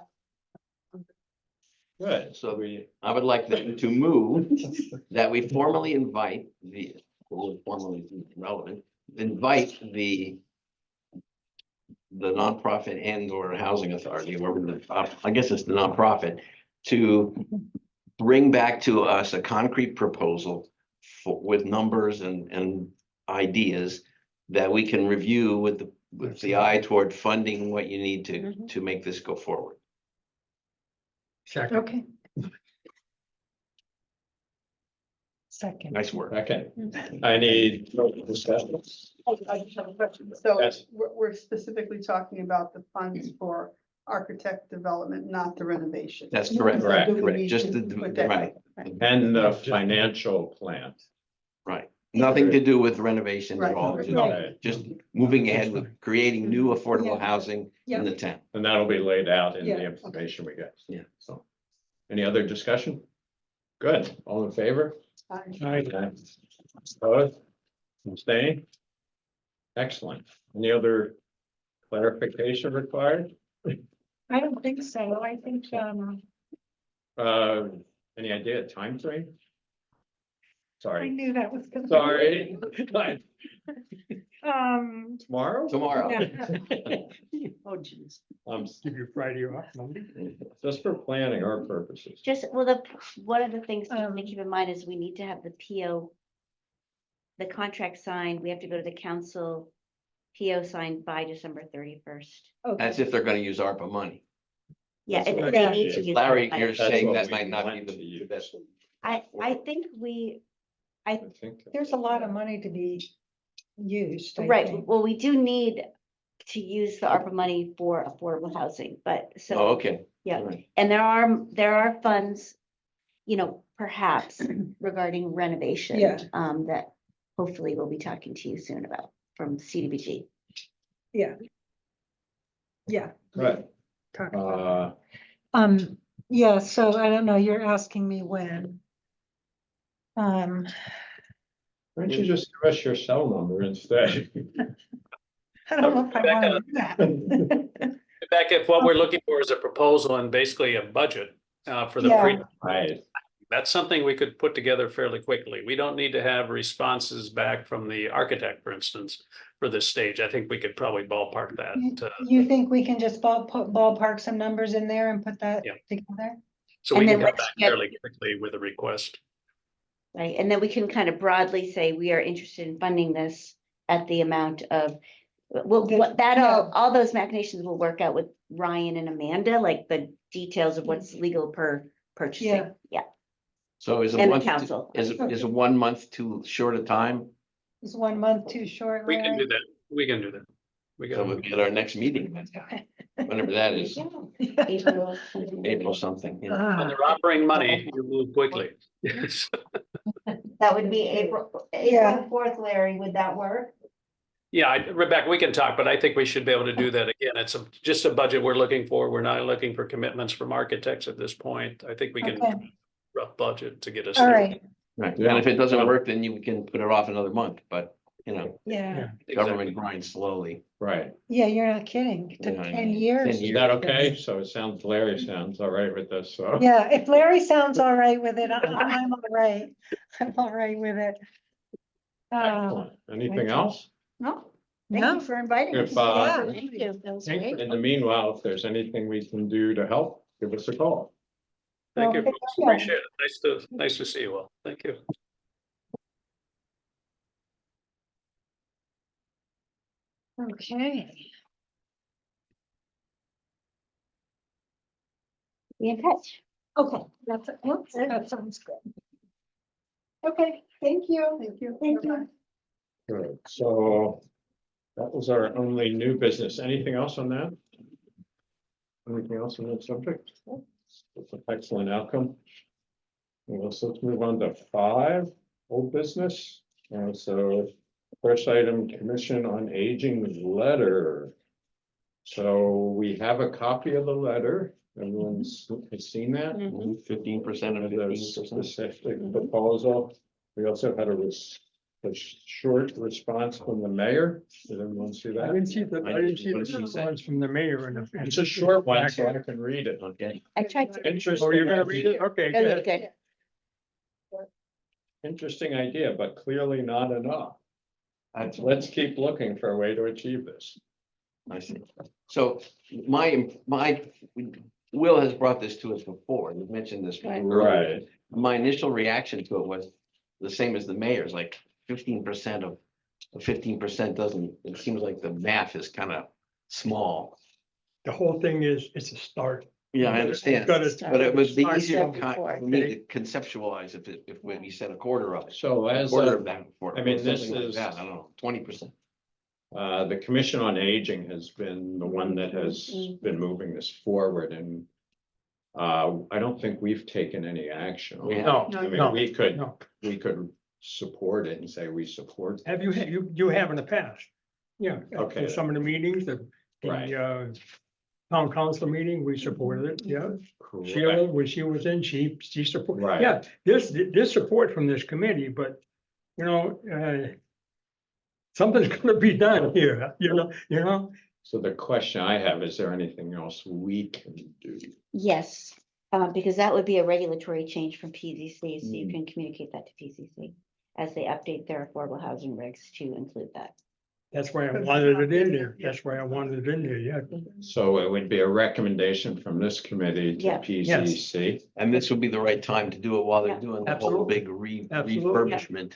Good, so So I would like to move that we formally invite formally relevant, invite the nonprofit and or housing authority, I guess it's the nonprofit, to bring back to us a concrete proposal with numbers and ideas that we can review with the eye toward funding what you need to make this go forward. Second. Okay. Second. Nice work. okay. I need discussion. I just have a question. So Yes. we're specifically talking about the funds for architect development, not the renovation. That's correct. Correct. Do we Correct. need Just to the, put that- right, And the financial plan. right. Nothing to do with renovation at all. Right. Just moving ahead with creating new affordable housing in the town. And that'll be laid out in the Yeah. information we get. Yeah. So, any other discussion? Good, all in favor? Aye. Opposed? Abstain? Excellent. Any other clarification required? I don't think so. I think, Any idea of time frame? I Sorry, knew that was gonna. sorry. Tomorrow? Tomorrow. Oh, geez. Give you Friday off, Monday. Just for planning our purposes. Just, well, one of the things to keep in mind is we need to have the PO, the contract signed, we have to go to the council, PO signed by December 31st. That's if they're gonna use ARPA money. Yeah, That's and what they I need to did. use. Larry, that. you're That's saying what that we might not want be to the use. best. I think I think. There's a lot of money to be used. I right, think. well, we do need to use the ARPA money for affordable housing, but Oh, so, okay. yeah. All right. And there are funds, perhaps regarding renovation. Yeah. That hopefully we'll be talking to you soon about from CDBG. Yeah. Yeah. Right, Talk about uh, that. Yeah, so I don't know, you're asking me when. why don't you just give us your cell number instead? I don't know if I want to do that. Rebecca, if what we're looking for is a proposal and basically a budget for the Yeah. pre, Right, that's something we could put together fairly quickly. We don't need to have responses back from the architect, for instance, for this stage. I think we could probably ballpark that. You think we can just ballpark some numbers in there and put that Yeah. together? So we And can then come let's back get- fairly quickly with a request. Right, and then we can kind of broadly say we are interested in funding this at the amount of. Well, all those machinations will work out with Ryan and Amanda, like the details of what's legal per purchasing, yeah, So is a and the month, council. is a 1 month too short a time? Is 1 month too short? We can Larry? do that. We can do that. We So we'll can. get our next meeting, whenever that is, April. April something. yeah. When Ah, they're offering money, you move quickly. That would be Yeah. April 4th, Larry, would that work? Yeah, Rebecca, we can talk, but I think we should be able to do that again. It's just a budget we're looking for. We're not looking for commitments from architects at this point. I think we can Okay. rough budget to get us. All there. right, Right, and if it doesn't work, then you can put it off another month, but, yeah, Exactly. government grinds slowly. right. yeah, you're not kidding. It took Yeah, I 10 know. years. 10 Is that okay? So it sounds, Larry sounds all right with this, so. Yeah, if Larry sounds all right with it, I'm all right. I'm all right with it. Excellent. Anything else? No, thank No. you for inviting us. If, Yeah. Thank you, that was Thank you. great. In the meanwhile, if there's anything we can do to help, give us a call. Thank you. Well, folks. yeah. Appreciate it. Nice to see you all. Thank you. Okay. Be in touch. Okay, that sounds good. Okay, thank you. Thank you. Thank you. Good, so that was our only new business. Anything else on that? Anything else on that subject? It's an excellent outcome. Well, so let's move on to 5, old business. So first item, Commission on Aging letter. So we have a copy of the letter. Everyone's has seen that. 15% And of the 15%. specific proposal. We also had a short response from the mayor. Did everyone see I that? didn't see the, I didn't see What did she the say? ones from the mayor and the. It's a short one, so I can read it. Okay. I tried to. Interesting. Oh, you're gonna read it? Okay. go Oh, yeah, ahead. good. Interesting idea, but clearly not enough. Let's keep looking for a way to achieve this. I see. So my, Will has brought this to us before. You've mentioned this. Right. Right. My initial reaction to it was the same as the mayor's, like 15% of 15% doesn't, it seems like the math is kind of small. The whole thing is, it's a start. Yeah, I understand, Got it. but it would be Start easier somewhere. for me to conceptualize if we said a quarter of it. So as, Quarter of that. I mean, this something like is- that, I don't know, 20%. the Commission on Aging has been the one that has been moving this forward and I don't think we've taken any action. on We it. No, I mean, no, we could no. support it and say we support. Have you, you have in the past? Yeah. Okay. Some of the meetings, the Right. Town council meeting, we supported it, yeah. Correct. Sheila, when she was in, she supported, Right. yeah, this support from this committee, but, you know, something's gonna be done here, you know? So the question I have, is there anything else we can do? Yes, because that would be a regulatory change from PZC, so you Mm. can communicate that to PZC as they update their affordable housing regs to include that. That's why I wanted it in there, that's why I wanted it in there, yeah. So it would be a recommendation from this committee to Yeah. PCC. And this would be the right time to do it while they're Yeah. doing the whole Absolutely. big Absolutely. refurbishment.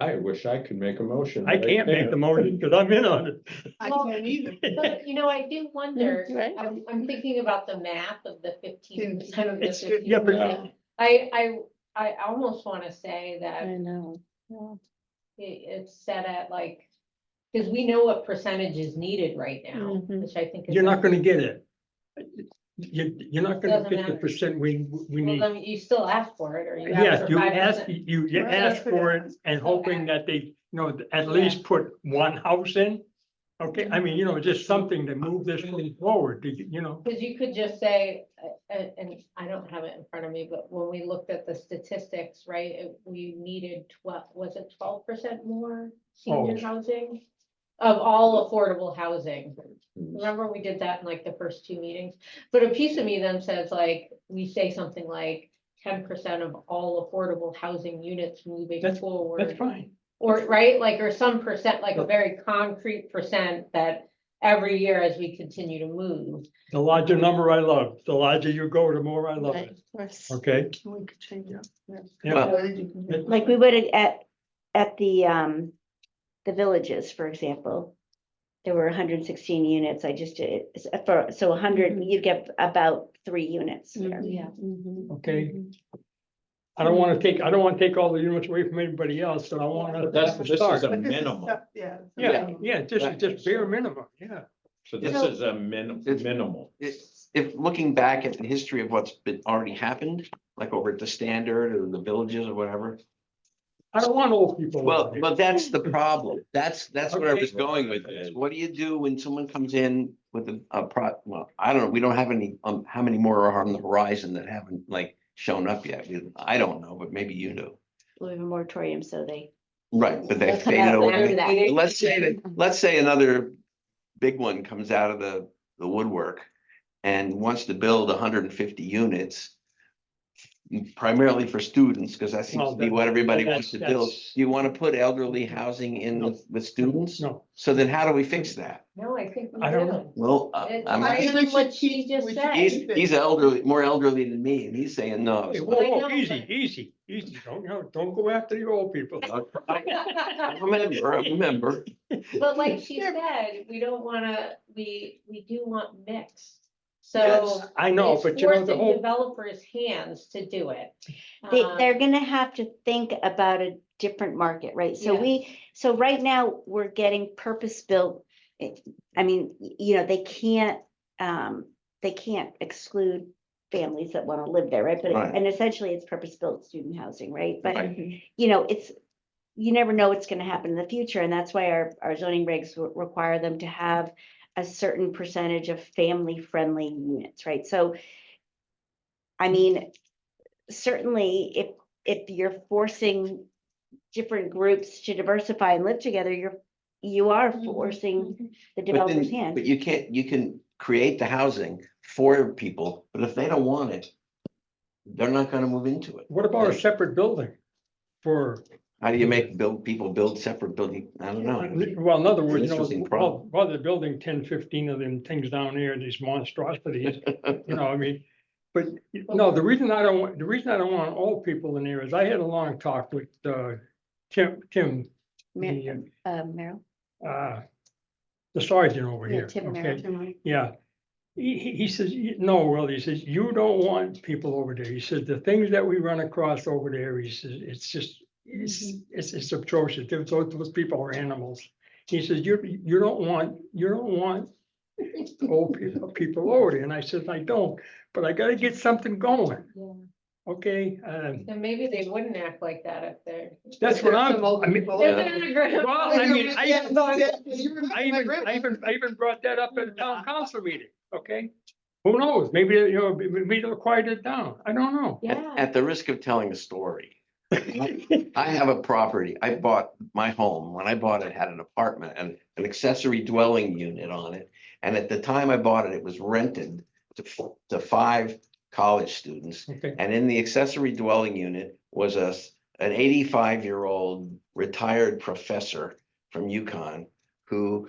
I wish I could make a motion. I but can't make the motion because I'm in on it. I Well, can't either. But, you know, I do wonder, Right. I'm thinking about the math of the 15% of the It's good, yeah, but- 15%. I almost want to say that know. it's set at like, because we know what percentage is needed right now, Mhm. which I think is. You're not gonna get it. You're not gonna Doesn't get the matter. percent we Well, need. then you still ask for it, or you Yes, ask for you 5%. you Right. ask for it and hoping that they, you know, at least put one house in. Okay, I mean, you know, just something to move this thing forward, you know. Because you could just say, and I don't have it in front of me, but when we looked at the statistics, right, we needed 12% more senior Oh. housing? Of all affordable housing. Remember, we did that in like the first two meetings, but a piece of me then says like, we say something like 10% of all affordable housing units moving That's forward. fine. Or, right, like, or some percent, like a very concrete percent that every year as we continue to move. The larger number I love, the larger you go, the more I love it, okay? We could change it. Yeah. Well, Like we would at the villages, for example. There were 116 units. I just did, so 100, you get about 3 units there. Yeah. Okay. I don't wanna take all the units away from anybody else, so I want But this to is start. a But this is minimum. stuff- Yeah. Yeah, just bare minimum, yeah. So this So- is a minimal. if looking back at the history of what's been already happened, like over at the Standard or the Villages or whatever. I don't want old people. Well, but that's the problem. That's where I was Okay. going with this. What do you do when someone comes in with well, I don't know, we don't have any, how many more are on the horizon that haven't like shown up yet? I don't know, but maybe you do. We have a moratorium, so they. Right, but they They'll come faded out after away. that. Let's say another big one comes out of the woodwork and wants to build 150 units. Primarily for students, because that seems Well, to be what everybody that's- wants to build. that's- You want to put elderly housing in with students? No, So then how do we fix that? No, I think we I don't do. know. Well, It's I'm, I think right we on what should she keep- just we should said. keep- he's elderly, more elderly than me, and he's saying no. hey, So- whoa, I whoa, know, easy, don't go after the old people. I remember. But like she said, we don't wanna, we do want mix. So. Yes, I know, it's but you know, the forcing whole, Developers' hands to do it. They're gonna have to think about a different market, right? So Yeah. so right now, we're getting purpose-built. I mean, you know, they can't exclude families that want to live there, right? But, Right. and essentially it's purpose-built student housing, right? But, Right. you know, it's, you never know what's gonna happen in the future, and that's why our zoning regs require them to have a certain percentage of family-friendly units, right? So, I mean, certainly, if you're forcing different groups to diversify and live together, you are forcing the developer's hand. But you can create the housing for people, but if they don't want it, they're not gonna move into it. What about a separate building for, How do you make people build separate building? I don't know. well, in other words, you know, Interesting problem. well, they're building 10, 15 of them things down there, these monstrosities, you know, I mean. But no, the reason I don't want all people in there is I had a long talk with Tim, Meryl? the sergeant over Yeah, here, Tim okay? Merrill. Yeah. He says, no, well, he says, you don't want people over there. He says, the things that we run across over there, he says, it's just, it's atrocious. Those people are animals. He says, you don't want old people over there. And I said, I don't, but I gotta get something going. Yeah. Okay, And maybe they wouldn't act like that if they're. that's what I mean. If they're in a group. Well, I mean, Yeah, no, exactly. You were I my grandma. even brought that up at a town council meeting, okay? Who knows? Maybe, you know, maybe they'll quiet it down. I don't know. Yeah. At the risk of telling a story, I have a property. I bought my home. When I bought it, had an apartment and an accessory dwelling unit on it. And at the time I bought it, it was rented to 5 college students. Okay, And in the accessory dwelling unit was an 85-year-old retired professor from UConn who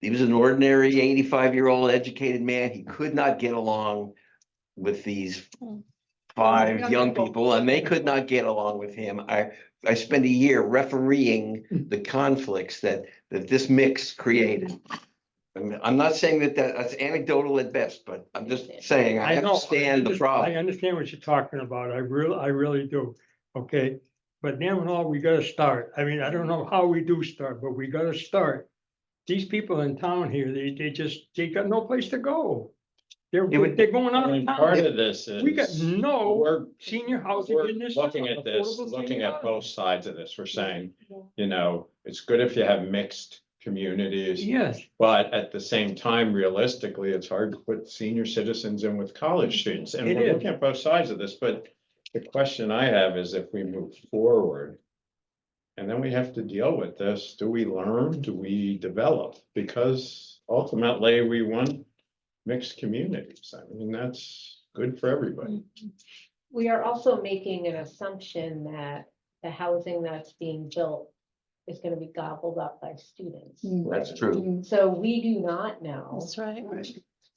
he was an ordinary 85-year-old educated man. He could not get along with these 5 young people, and they could not get along with him. I spent a year refereeing the conflicts that this mix created. I'm not saying that's anecdotal at best, but I'm just saying I know. understand the I problem. understand what you're talking about. I really do. Okay, but damn it all, we gotta start. I mean, I don't know how we do start, but we gotta start. These people in town here, they got no place to go. They're going I out mean, of part town. of this We got is, no we're, senior housing we're in this. looking town, at this, affordable looking senior at housing. both sides of this. We're saying, you know, it's good if you have mixed communities. Yes, But at the same time, realistically, it's hard to put senior citizens in with college students. And It we're is. looking at both sides of this, but the question I have is if we move forward. And then we have to deal with this. Do we learn? Do we develop? Because ultimately we want mixed communities. I mean, that's good for everybody. We are also making an assumption that the housing that's being built is gonna be gobbled up by students. That's true. So we do not know. That's right.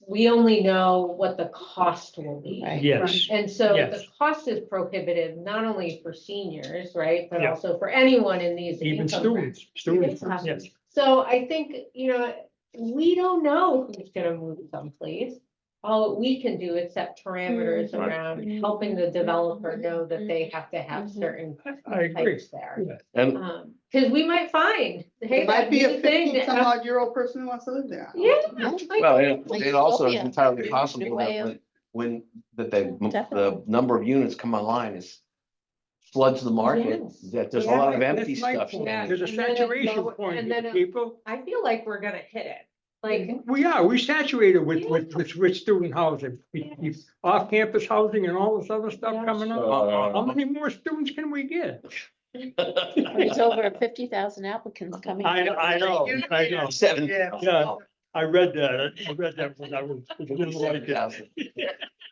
We only know what the cost will be. Right. yes. And so the Yes. cost is prohibitive, not only for seniors, right, but Yeah. also for anyone in these. Even income brackets. students, Yeah. yes. So I think, you know, we don't know who's gonna move someplace. All we can do is set parameters Right. around helping the developer know that they have to have certain I agree. types there. And Cause we might find, hey, It might that be a new thing. 50-some-odd-year-old person who wants to live there. Yeah. well, it also is Utopia. entirely New possible way that of- when the Definitely. number of units come online is floods the market, Yes. that there's a lot of Yeah. empty That's my stuff. point. Yeah. There's a And then it saturation go- point and with then it- people. I feel like we're gonna hit it, like, We saturated with student housing, Yes. off-campus housing and all this other stuff Yeah. coming up. How many more students can we get? There's over 50,000 applicants coming. I know. 7. Yeah. I read that when I was. didn't like it.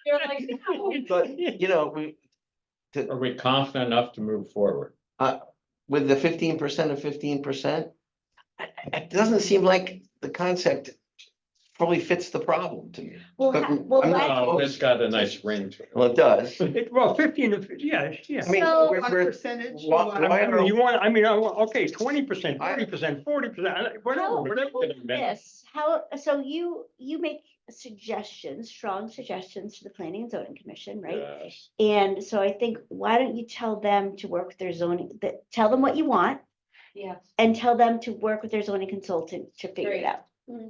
you're like, no. But, you know, Are we confident enough to move forward? with the 15% of 15%, it doesn't seem like the concept fully fits the problem to me. Well, But well, I'm not- No, it's got a nice ring to it. Well, it does. Well, 15, yeah. I mean, So- we're- What we're- percentage? why- why are- You want, okay, 20%, 30%, 40%, How whatever. about this, so you make suggestions, strong suggestions to the Planning and Zoning Commission, right? Yes. And so I think, why don't you tell them to work with their zoning, tell them what you want Yes, and tell them to work with their zoning consultant to figure it Great. out.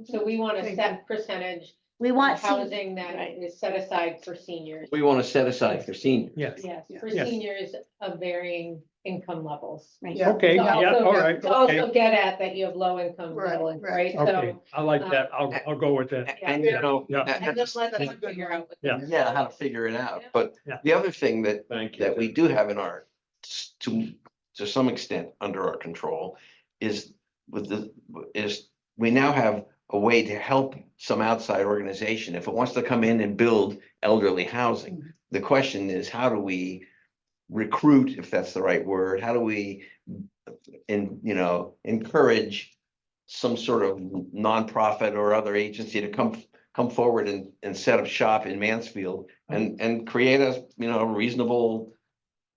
so we want a Thank set percentage We want, housing that Right. is set aside for seniors. We want to set aside for seniors. Yes, Yes, Yeah. for Yes. seniors of varying income levels. Yeah. okay, To yeah, also- all right, To okay, also get at that you have low income, Right, middle, and right. right, okay, so. I like that, I'll go with that. And you know, Yeah. that- And then that's- let that's them a good figure one. out. what Yeah. they do. yeah, how to figure it out. Yeah. But Yeah. the other thing that Thank you. that we do have in our, to some extent, under our control, is we now have a way to help some outside organization. If it wants to come in and build elderly housing, the question is, how do we recruit, if that's the right word, how do we encourage some sort of nonprofit or other agency to come forward and set up shop in Mansfield and create a, reasonable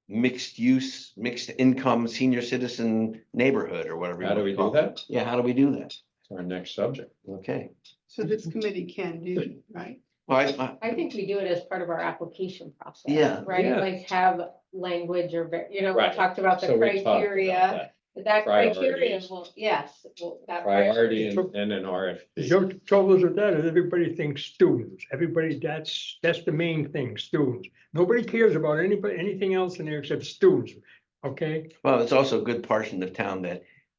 mixed use, mixed income, senior citizen neighborhood or whatever. you How do wanna we call do it. that? Yeah, how do we do that? It's our next subject. Okay, So this committee can do, right? well, I think we do it as part of our application process. Yeah. Right, Yeah. like have language or, we Right. talked about the So we talked about criteria. That criteria Priorities. will, yes. That Priority and an RFP. The trouble with that is everybody thinks students, everybody, that's the main thing, students. Nobody cares about anything else in there except students, okay? well, it's also a good portion of town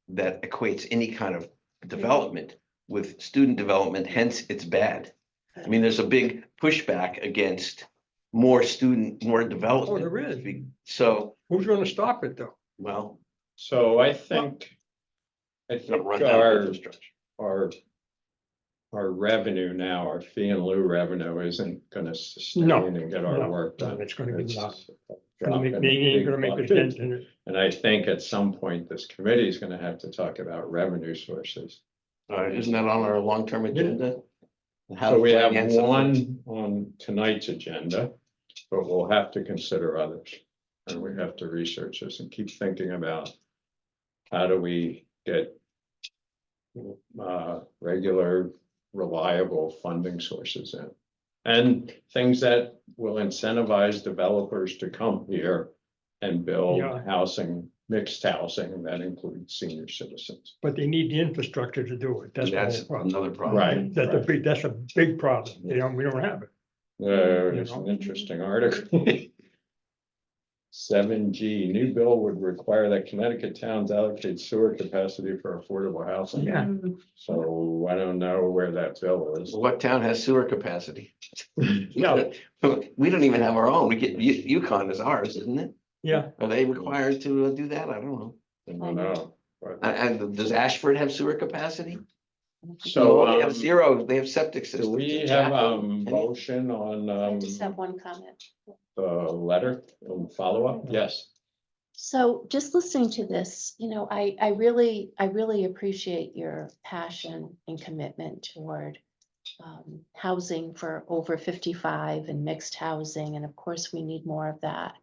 that equates any kind of development with student development, hence it's bad. I mean, there's a big pushback against more development. Oh, there is. So, Who's gonna stop it though? well, So I think it's gonna run down our, infrastructure. our, our revenue now, our fee and lieu revenue isn't gonna sustain No, and get our no, work no, done. it's gonna be It's not. a Gonna drop make, in they the ain't big gonna make a bucket. dent in it. And I think at some point, this committee is gonna have to talk about revenue sources. Isn't that on our long-term agenda? How So to we have finance it. one on tonight's agenda, but we'll have to consider others. And we have to research this and keep thinking about how do we get regular, reliable funding sources in. And things that will incentivize developers to come here and build Yeah. housing, mixed housing that includes senior citizens. But they need the infrastructure to do it, that's the That's whole problem. another problem. Right. That's a big problem, we don't have it. There's an interesting article. 7G, new bill would require that Connecticut towns allocate sewer capacity for affordable housing. Yeah. So I don't know where that bill is. What town has sewer capacity? Yeah. We don't even have our own. We get, Yukon is ours, isn't it? Yeah, Are they required to do that? I don't know. I don't know. But- And does Ashford have sewer capacity? So, They have zero, they have septic systems. do we in have Chapel. motion on I just have one comment. the letter follow-up? Yes. So just listening to this, I really appreciate your passion and commitment toward housing for over 55 and mixed housing, and of course, we need more of that.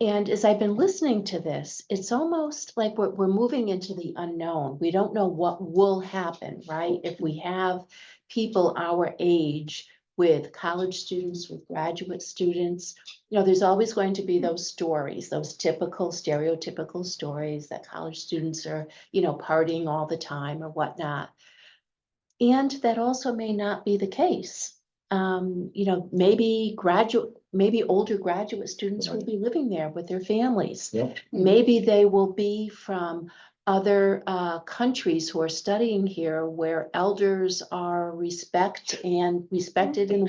And as I've been listening to this, it's almost like we're moving into the unknown. We don't know what will happen, right? If we have people our age with college students, with graduate students, there's always going to be those stories, those typical stereotypical stories that college students are, partying all the time or whatnot. And that also may not be the case. Maybe older graduate students will be living there with their families. Yep. Maybe they will be from other countries who are studying here where elders are respected and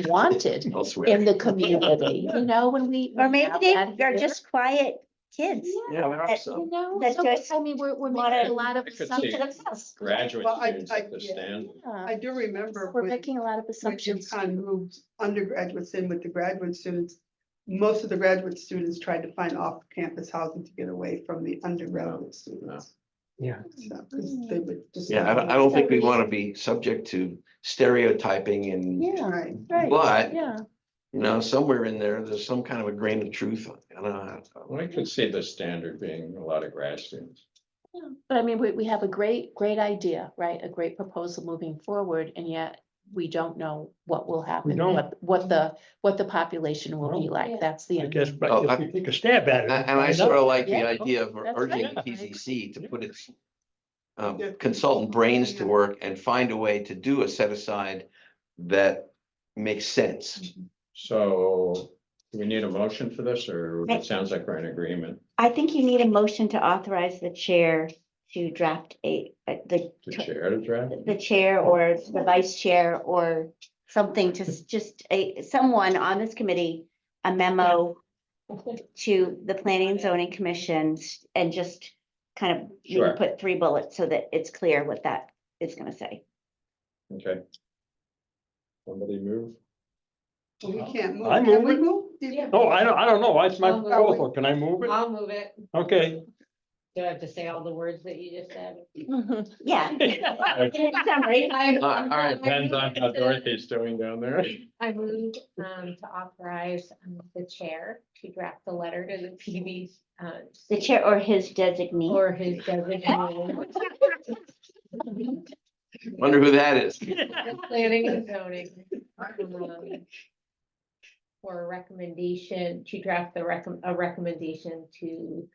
wanted Elsewhere. in the community, when we. or maybe have they that are here. just quiet kids. Yeah, there are that- some. That's So, just I mean, we're wanna making a lot of I could see Keep to assumptions. themselves. Graduate Well, students at the yeah. stand. I do remember We're when making a lot of assumptions. UConn moved undergraduates in with the graduate students. Most of the graduate students tried to find off-campus housing to get away from the undergraduate students. yeah. So, 'cause they would just. Yeah, I don't think we want to be subject to stereotyping and, Yeah, Right. right, but, yeah. somewhere in there's some kind of a grain of truth. I don't know. I could see the standard being a lot of grad students. Yeah, but I mean, we have a great idea, right? A great proposal moving forward, and yet we don't know what will happen, don't. what the population will be No. like. That's the. I guess, but Oh, if we take a stab at it. And I find sort out. of like the Yeah. idea of That's urging right. the PZC to put its Yeah. consultant brains to work and find a way to do a set aside that makes sense. So do we need a motion for this, or it sounds like we're in agreement I think you need a motion to authorize the chair to draft to chair the draft? the chair or the vice chair or something to just someone on this committee, a memo to the Planning and Zoning Commission and just kind of maybe Sure. put 3 bullets so that it's clear what that is gonna say. Okay. Somebody move? We can't move. I Can move we it. move? Oh, I don't know. It's my I'll move it. proposal. Can I move it? I'll move it. Okay. Do I have to say all the words that you just said? Yeah. Summary. All right. Depends on how Dorothy's doing down there. I move to authorize the chair to draft the letter to the PB's The chair or his designee. or his designee. Wonder who that is. Planning and zoning. For a recommendation, to draft a recommendation to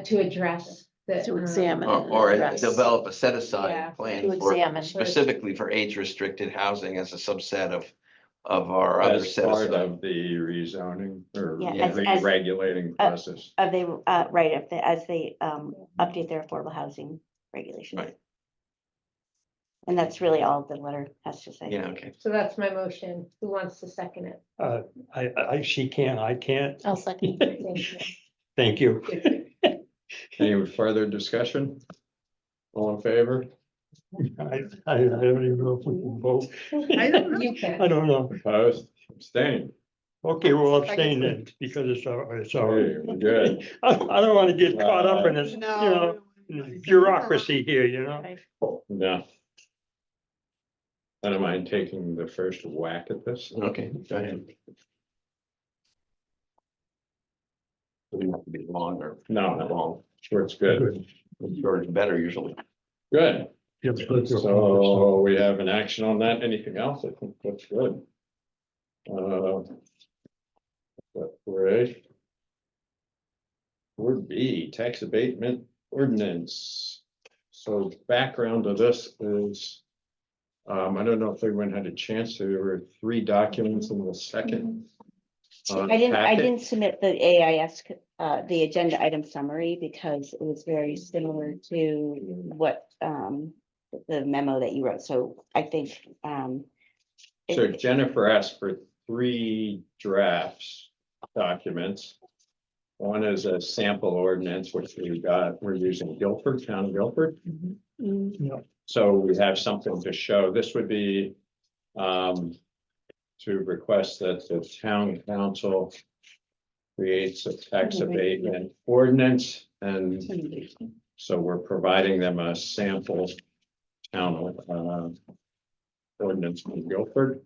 to address the. To examine. Or Address. develop a set Yeah, aside plan to for examine. specifically for age restricted housing as a subset of our other As set part aside. of the rezoning or Yeah, as- regulating process. Of the, right, of the, as they update their affordable housing regulations. Right. And that's really all the letter has to say. Yeah, okay. So that's my motion. Who wants to second it? She can, I can't. I'll second. Thank you. Thank you. Any further discussion? All in favor? I don't even know if we can vote. I don't know. You can. I don't know. Opposed? Abstained? Okay, we'll abstain then because it's all. Okay, we're good. I don't want to get caught up in this, you know, No. bureaucracy here, you know? No. I don't mind taking the first whack at this. Okay, go ahead. Doesn't have to be long or No, not long. sure, it's good. Shorter is better usually. Good. So we have an action on that. Anything else? I think that's good. But Ray. Word B, tax abatement ordinance. So background of this is, I don't know if everyone had a chance, there were 3 documents in the second. I didn't packet. submit the AIS, the agenda item summary because it was very similar to what, the memo that you wrote. So I think, So Jennifer asked for 3 drafts documents. One is a sample ordinance, which we're using Guilford, Town of Guilford. So we have something to show. This would be to request that the town council creates a tax abatement ordinance, and so we're providing them a sample town ordinance from Guilford.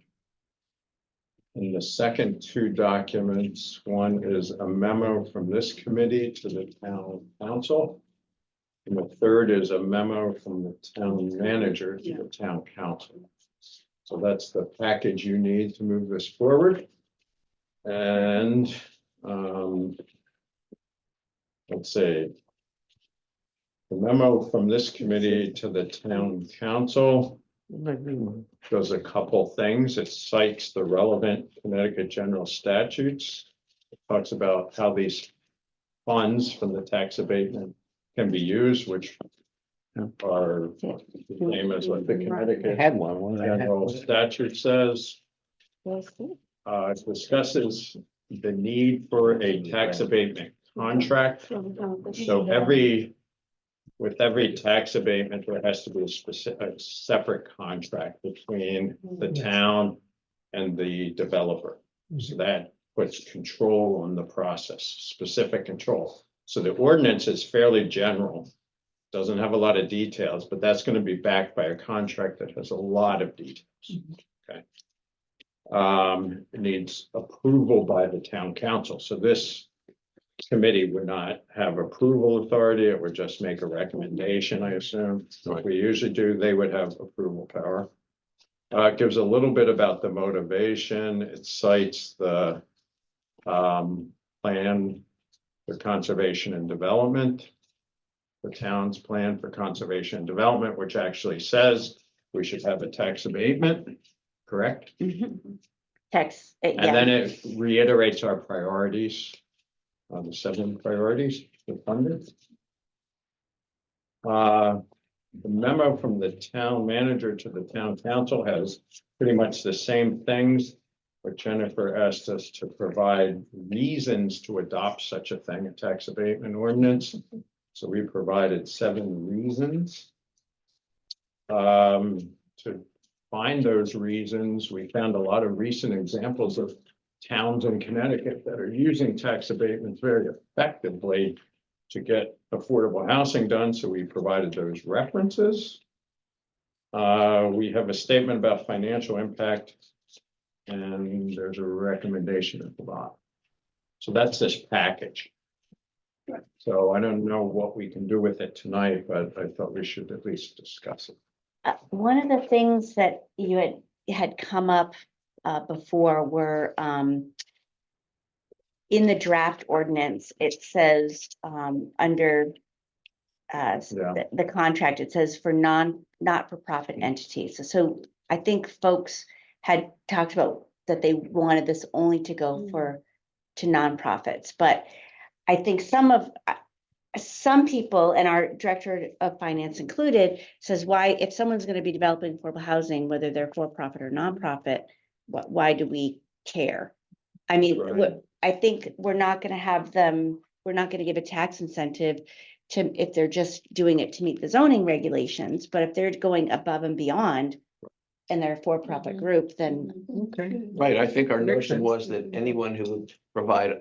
And the second 2 documents, one is a memo from this committee to the town council. And the third is a memo from the town manager to the town council. So that's the package you need to move this forward. And let's see. The memo from this committee to the town council does a couple things. It cites the relevant Connecticut general statutes. It talks about how these funds from the tax abatement can be used, which are the same as what the Connecticut had one. general statute says. It discusses the need for a tax abatement contract. So with every tax abatement, there has to be a separate contract between the town and the developer. So that puts control on the process, specific control. So the ordinance is fairly general, doesn't have a lot of details, but that's going to be backed by a contract that has a lot of details. Okay. It needs approval by the town council. So this committee would not have approval authority. It would just make a recommendation, I assume. Like we usually do, they would have approval power. It gives a little bit about the motivation. It cites the plan for conservation and development. the town's plan for conservation and development, which actually says we should have a tax abatement, correct? Tax, And then it reiterates our priorities, the 7 priorities for funding. The memo from the town manager to the town council has pretty much the same things, but Jennifer asked us to provide reasons to adopt such a thing, a tax abatement ordinance. So we provided 7 reasons. To find those reasons, we found a lot of recent examples of towns in Connecticut that are using tax abatements very effectively to get affordable housing done, so we provided those references. We have a statement about financial impact, and there's a recommendation at the bottom. So that's this package. So I don't know what we can do with it tonight, but I thought we should at least discuss it. One of the things that you had come up before were in the draft ordinance, it says under the contract, it says for not-for-profit entities. So I think folks had talked about that they wanted this only to go to nonprofits, but I think some people, and our director of finance included, says why, if someone's going to be developing affordable housing, whether they're for-profit or nonprofit, why do we care? I mean, Right. I think we're not going to have them, we're not going to give a tax incentive to, if they're just doing it to meet the zoning regulations, but if they're going above and beyond and they're a for-profit group, then Okay. Right, I think our Makes notion sense. was that anyone who would provide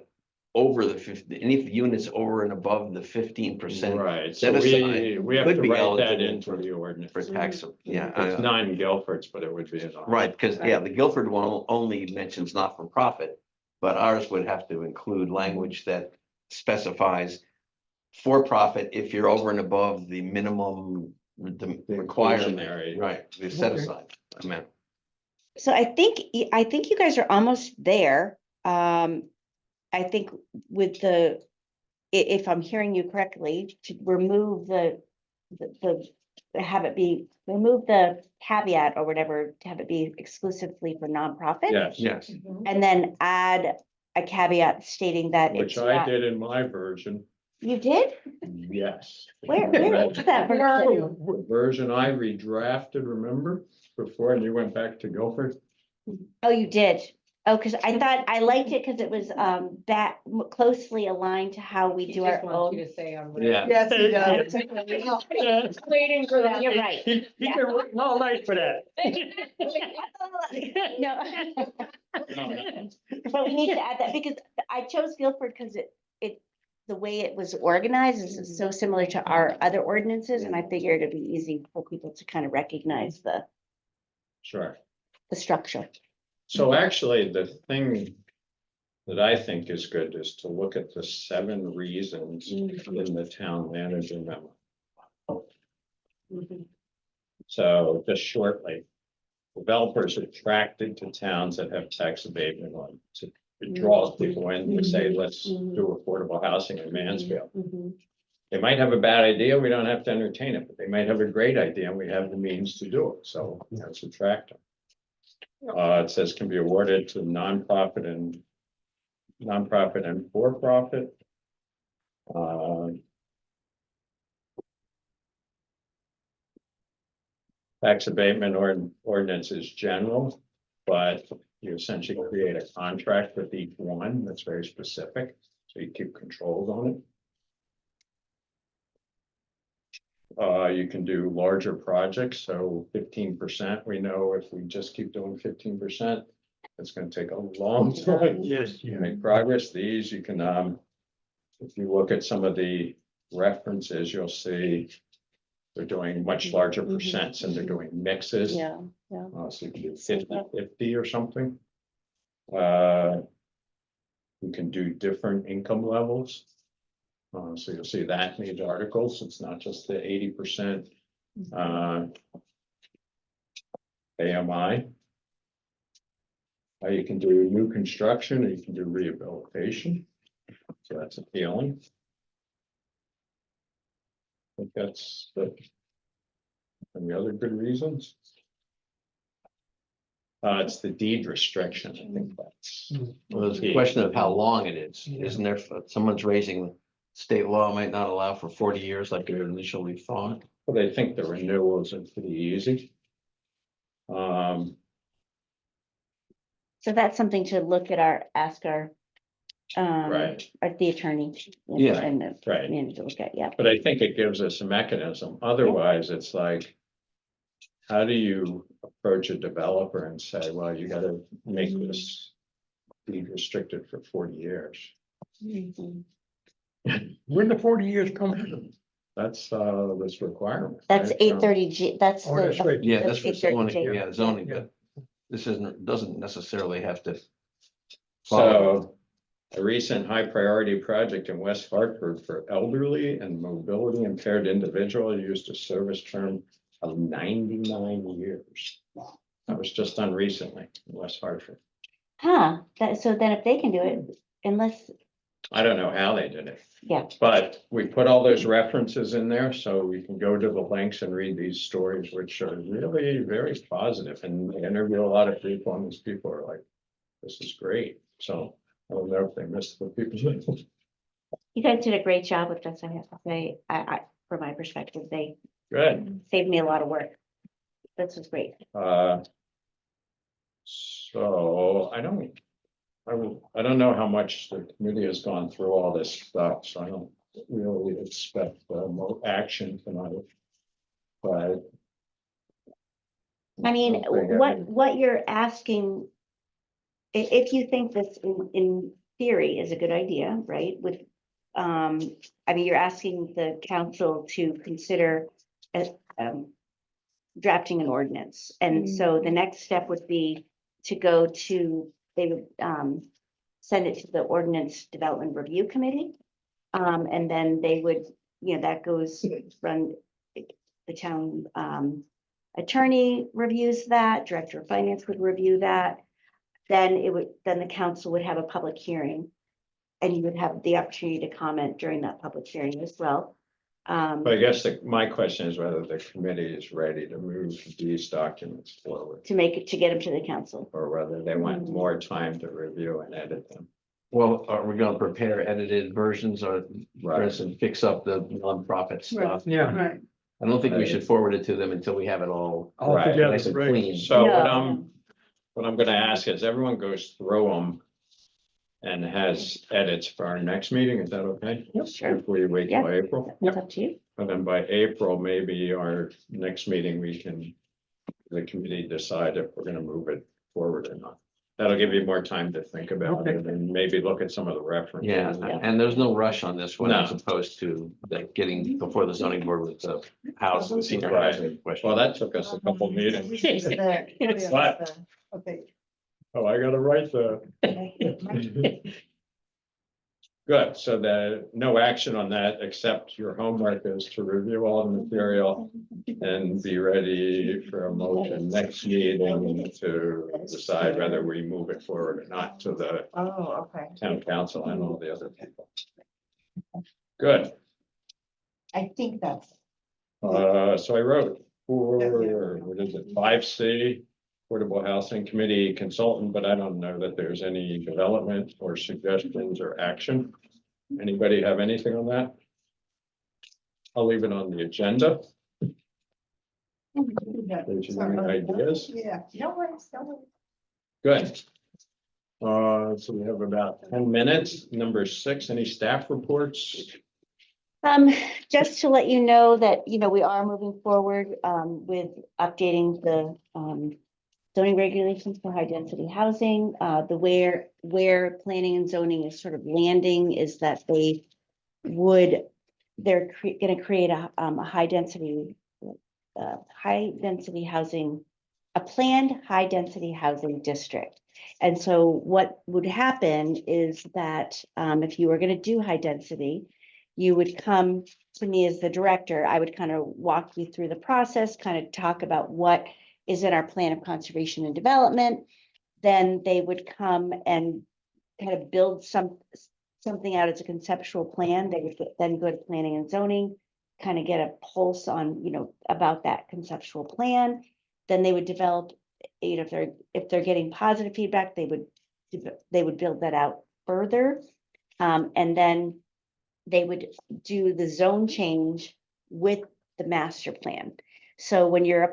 over the 50, any units over and above the 15% Right, set so aside we have could to be write that eligible into for- the ordinance. for tax, yeah. It's not in Guilford's, but it would be in. ours. Right, because, yeah, the Guilford one only mentions not-for-profit, but ours would have to include language that specifies for-profit if you're over and above the minimum the requirement, inclusionary. right, the set aside amount. so I think you guys are almost there. I think with if I'm hearing you correctly, to remove have it be, remove the caveat or whatever, to have it be exclusively for nonprofit. Yes, Yes, And then add a caveat stating that which it's I not. did in my version, You did? yes. Where is that version? The version I redrafted, remember, before, and you went back to Guilford? Oh, you did. Oh, because I thought I liked it because it was closely aligned to how we He do just our wants own. you to say I'm right. Yeah. Yes, he does. Waiting for that. You're right. He's been working all night for that. No. But we need to add that because I chose Guilford because the way it was organized is so similar to our other ordinances, and I figured it'd be easy for people to kind of recognize the Sure. structure. So actually, the thing that I think is good is to look at the 7 reasons in the town manager memo. So just shortly, developers are attracted to towns that have tax abatement on. It draws people in to say, let's do affordable housing in Mansfield. They might have a bad idea, we don't have to entertain it, but they might have a great idea and we have the means to do it, so that's attractive. It says can be awarded to nonprofit and for-profit. Tax abatement ordinance is general, but you essentially create a contract with each one that's very specific, so you keep controls on it. You can do larger projects, so 15%, we know if we just keep doing 15%, it's gonna take a long time. Yes, You make progress. These you can, if you look at some of the references, you'll see they're doing much larger percents and they're doing mixes. Yeah. So you can do 50/50 or something. You can do different income levels. So you'll see that in these articles. It's not just the 80% AMI. You can do new construction or you can do rehabilitation. So that's appealing. think that's the. Any other good reasons? It's the deed restriction, I think that's. Well, there's a question of how long it is, isn't there? If someone's raising state law might not allow for 40 years like they initially thought. Well, they think the renewals are pretty easy. So that's something to look at ask our, Right. the attorney. Yeah. And the Right. manager to look at, yeah. But I think it gives us a mechanism. Otherwise, it's like, how do you approach a developer and say, well, you gotta make this deed restricted for 40 years? Mhm. When the 40 years come from? That's this requirement. That's right? 830G, that's Oh, that's the, right. Yeah, That's that's for zoning, 830J. yeah, zoning, Yeah. but this doesn't necessarily have to. So a recent high priority project in West Hartford for elderly and mobility impaired individual used a service term of 99 years. That was just done recently in West Hartford. so then if they can do it, unless, I don't know how they did it, yeah, but we put all those references in there so we can go to the links and read these stories, which are really very positive. And they interview a lot of people and these people are like, this is great. So I don't know if they missed the people. you guys did a great job with this, I have to say, from my perspective, they Good. saved me a lot of work. This was great. So I don't know how much the committee has gone through all this stuff, so I don't really expect more action tonight. But. I mean, don't think I mean- what you're asking, if you think this in theory is a good idea, right, with, I mean, you're asking the council to consider drafting an ordinance, and so the next step would be to go to, they would send it to the Ordinance Development Review Committee. And then they would, that goes from the town attorney reviews that, director of finance would review that. Then the council would have a public hearing. And you would have the opportunity to comment during that public hearing as well. But I guess my question is whether the committee is ready to move these documents forward, to get them to the council. or whether they want more time to review and edit them. Well, are we gonna prepare edited versions or and fix up the nonprofit stuff? Yeah. Right. I don't think we should forward it to them until we have it all All Right. together, nice and right. clean. So No. what I'm gonna ask is everyone goes through them and has edits for our next meeting, is that okay? Sure. If we wait till April, It's up to you. and then by April, maybe our next meeting, the committee decide if we're gonna move it forward or not. That'll give you more time to think about it and maybe look at some of the references. Yeah, and there's no rush on this one No. as opposed to like getting before the zoning board with the house, the senior Right. housing question. Well, that took us a couple meetings. What? Okay. Oh, I gotta write Good, so no action on that, except your homework is to review all the material and be ready for a motion next meeting to decide whether we move it forward or not to the Oh, okay. town council and all the other people. Good, I think that's. so I wrote what is it, 5C, Affordable Housing Committee Consultant, but I don't know that there's any development or suggestions or action. Anybody have anything on that? I'll leave it on the agenda. There's any ideas? Yeah. No worries, no worries. Good. So we have about 10 minutes. Number 6, any staff reports? Just to let you know that, we are moving forward with updating the zoning regulations for high density housing. The where planning and zoning is sort of landing is that they're gonna create a high density housing, a planned high density housing district. And so what would happen is that if you were gonna do high density, you would come to me as the director. I would kind of walk you through the process, kind of talk about what is in our plan of conservation and development. Then they would come and kind of build something out as a conceptual plan. They would then go to planning and zoning. kind of get a pulse on, about that conceptual plan. Then they would develop, if they're getting positive feedback, they would build that out further. And then they would do the zone change with the master plan. So when you're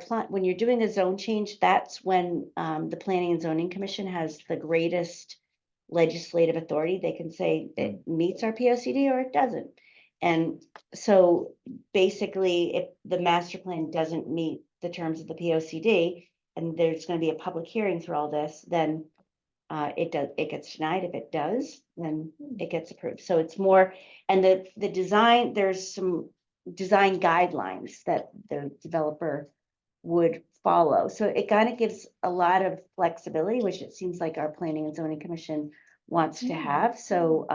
doing a zone change, that's when the Planning and Zoning Commission has the greatest legislative authority. They can say it meets our POCD or it doesn't. And so basically, if the master plan doesn't meet the terms of the POCD, and there's going to be a public hearing through all this, then it gets denied. If it does, then it gets approved. So it's more, and the design, there's some design guidelines that the developer would follow. So it kind of gives a lot of flexibility, which it seems like our Planning and Zoning Commission wants to have. So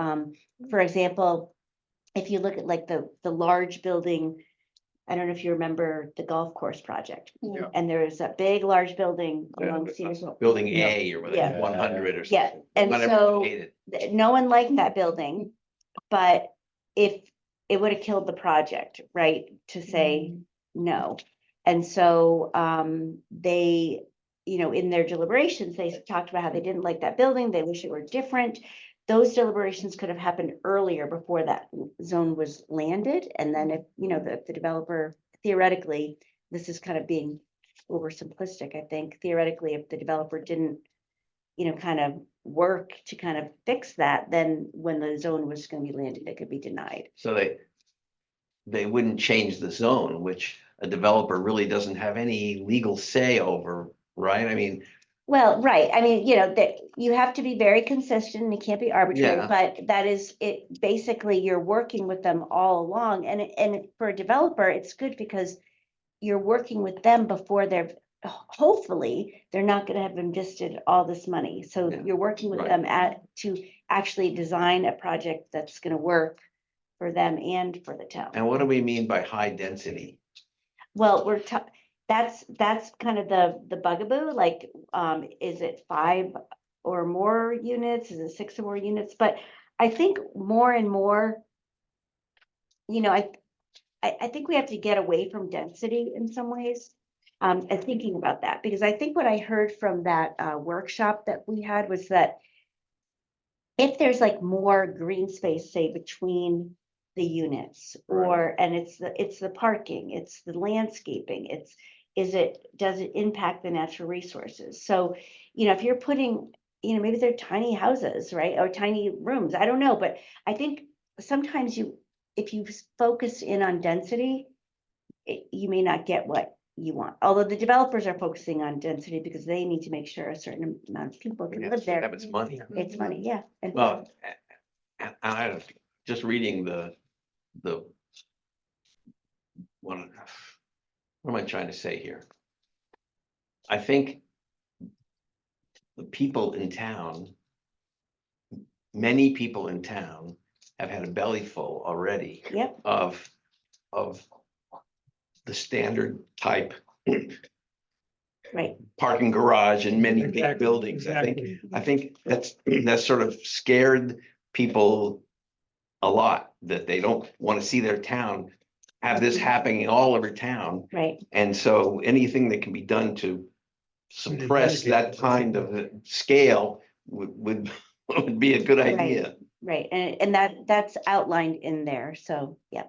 for example, if you look at like the large building, I don't know if you remember the golf course project. Yeah. And there's a big, large building along Cedars Hill. Building A or whatever, Yeah. 100 or Yeah, something. and Whatever, so hate it. no one liked that building, but if it would have killed the project, right, to say no. And so they, in their deliberations, they talked about how they didn't like that building, they wish it were different. Those deliberations could have happened earlier before that zone was landed. And then if, the developer, theoretically, this is kind of being oversimplistic, I think, theoretically, if the developer didn't, kind of work to kind of fix that, then when the zone was going to be landed, it could be denied. So they wouldn't change the zone, which a developer really doesn't have any legal say over, right? I mean, Well, right, I mean, that you have to be very consistent and it can't be arbitrary, Yeah. but that is it, basically you're working with them all along. And for a developer, it's good because you're working with them before hopefully, they're not gonna have invested all this money. So Yeah, you're working with right. them to actually design a project that's gonna work for them and for the town. and what do we mean by high density? Well, that's kind of the bugaboo, like, is it 5 or more units? Is it 6 or more units? But I think more and more, I think we have to get away from density in some ways. And thinking about that, because I think what I heard from that workshop that we had was that if there's like more green space, say between the units, and it's the parking, it's the landscaping, does it impact the natural resources? So, if you're putting, maybe they're tiny houses, right? Or tiny rooms, I don't know, but I think sometimes if you focus in on density, you may not get what you want. Although the developers are focusing on density because they need to make sure a certain amount of people can live there. It's money. It's money, yeah. And Well, I don't, just reading what am I trying to say here? I think the people in town, many people in town have had a belly full already Yep. of the standard type right, parking garage in many big Exactly, buildings. exactly. I think that's sort of scared people a lot, that they don't want to see their town have this happening all over town. right, And so anything that can be done to suppress that kind of a scale would be a good Right. idea. right. And that's outlined in there. So, yeah.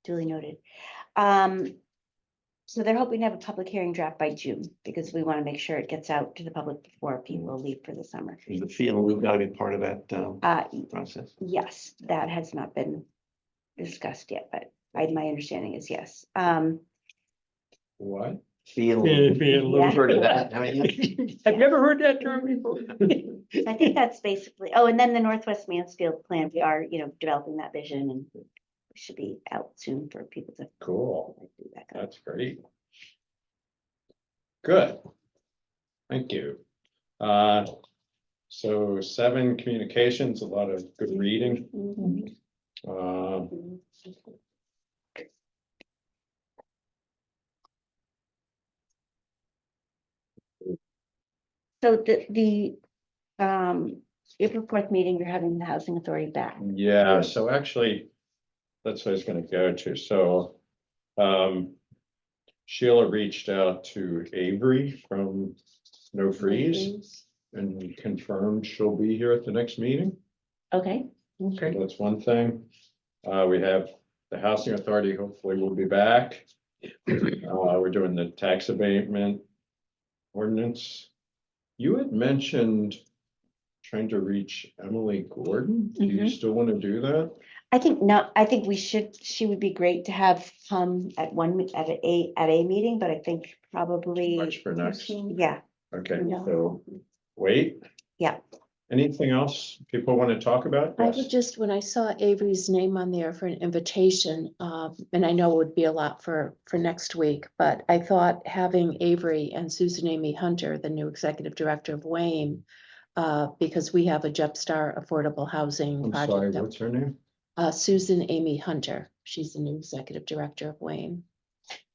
Duly noted. So they're hoping to have a public hearing draft by June because we want to make sure it gets out to the public before people leave for the summer. Is the feeling we've got to be part of that process? Yes, that has not been discussed yet, but my understanding is yes. What? Feeling. Yeah. Heard of that? I mean, Have you ever heard that term before? I think that's basically, and then the Northwest Mansfield plan, we are, developing that vision and we should be out soon for people to. Cool. do that. That's great. Good. Thank you. So 7 communications, a lot of good reading. Mhm. So the April 4th meeting, you're having the housing authority back. Yeah, so actually, that's what I was gonna go to, so. Sheila reached out to Avery from No Freeze and confirmed she'll be here at the next meeting. Okay, Okay. So that's one thing. We have the housing authority, hopefully will be back. We're doing the tax abatement ordinance. You had mentioned trying to reach Emily Gordon. Do you Mhm. still want to do that? I think not, I think she would be great to have come at a meeting, but I think probably, March for next. yeah, Okay, No. so wait. Yeah. Anything else people want to talk about? I Yes. would just, when I saw Avery's name on there for an invitation, and I know it would be a lot for next week, but I thought having Avery and Susan Amy Hunter, the new executive director of WAME, because we have a Jupstar affordable housing I'm sorry, project. what's her name? Susan Amy Hunter, she's the new executive director of WAME.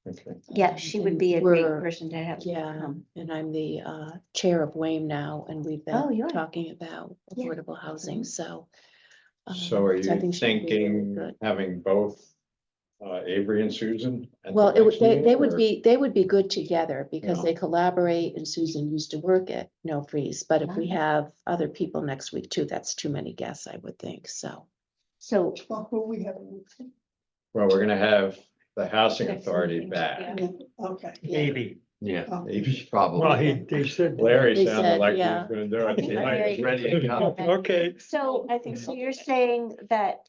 Okay, yeah, she would be a great We're- person to have. Yeah, come. and I'm the chair of WAME now, and we've Oh, you been are? talking about Yeah. affordable housing, so. so are I you think she'd be really thinking good. having both Avery and Susan? at the Well, it would, next meeting, they would or- be, they would be good together because Yeah. they collaborate and Susan used to work at No Freeze. But if we have other people next week too, that's too many guests, I would think, so. So, Well, who we have? Well, we're gonna have the housing Next authority meeting, back. yeah. Okay. Maybe. Yeah, Oh. Maybe. probably. Well, they said. Larry They sounded said, like he was yeah. gonna do I it. think tonight. Larry- Ready to go. Okay. so I think, so you're saying that,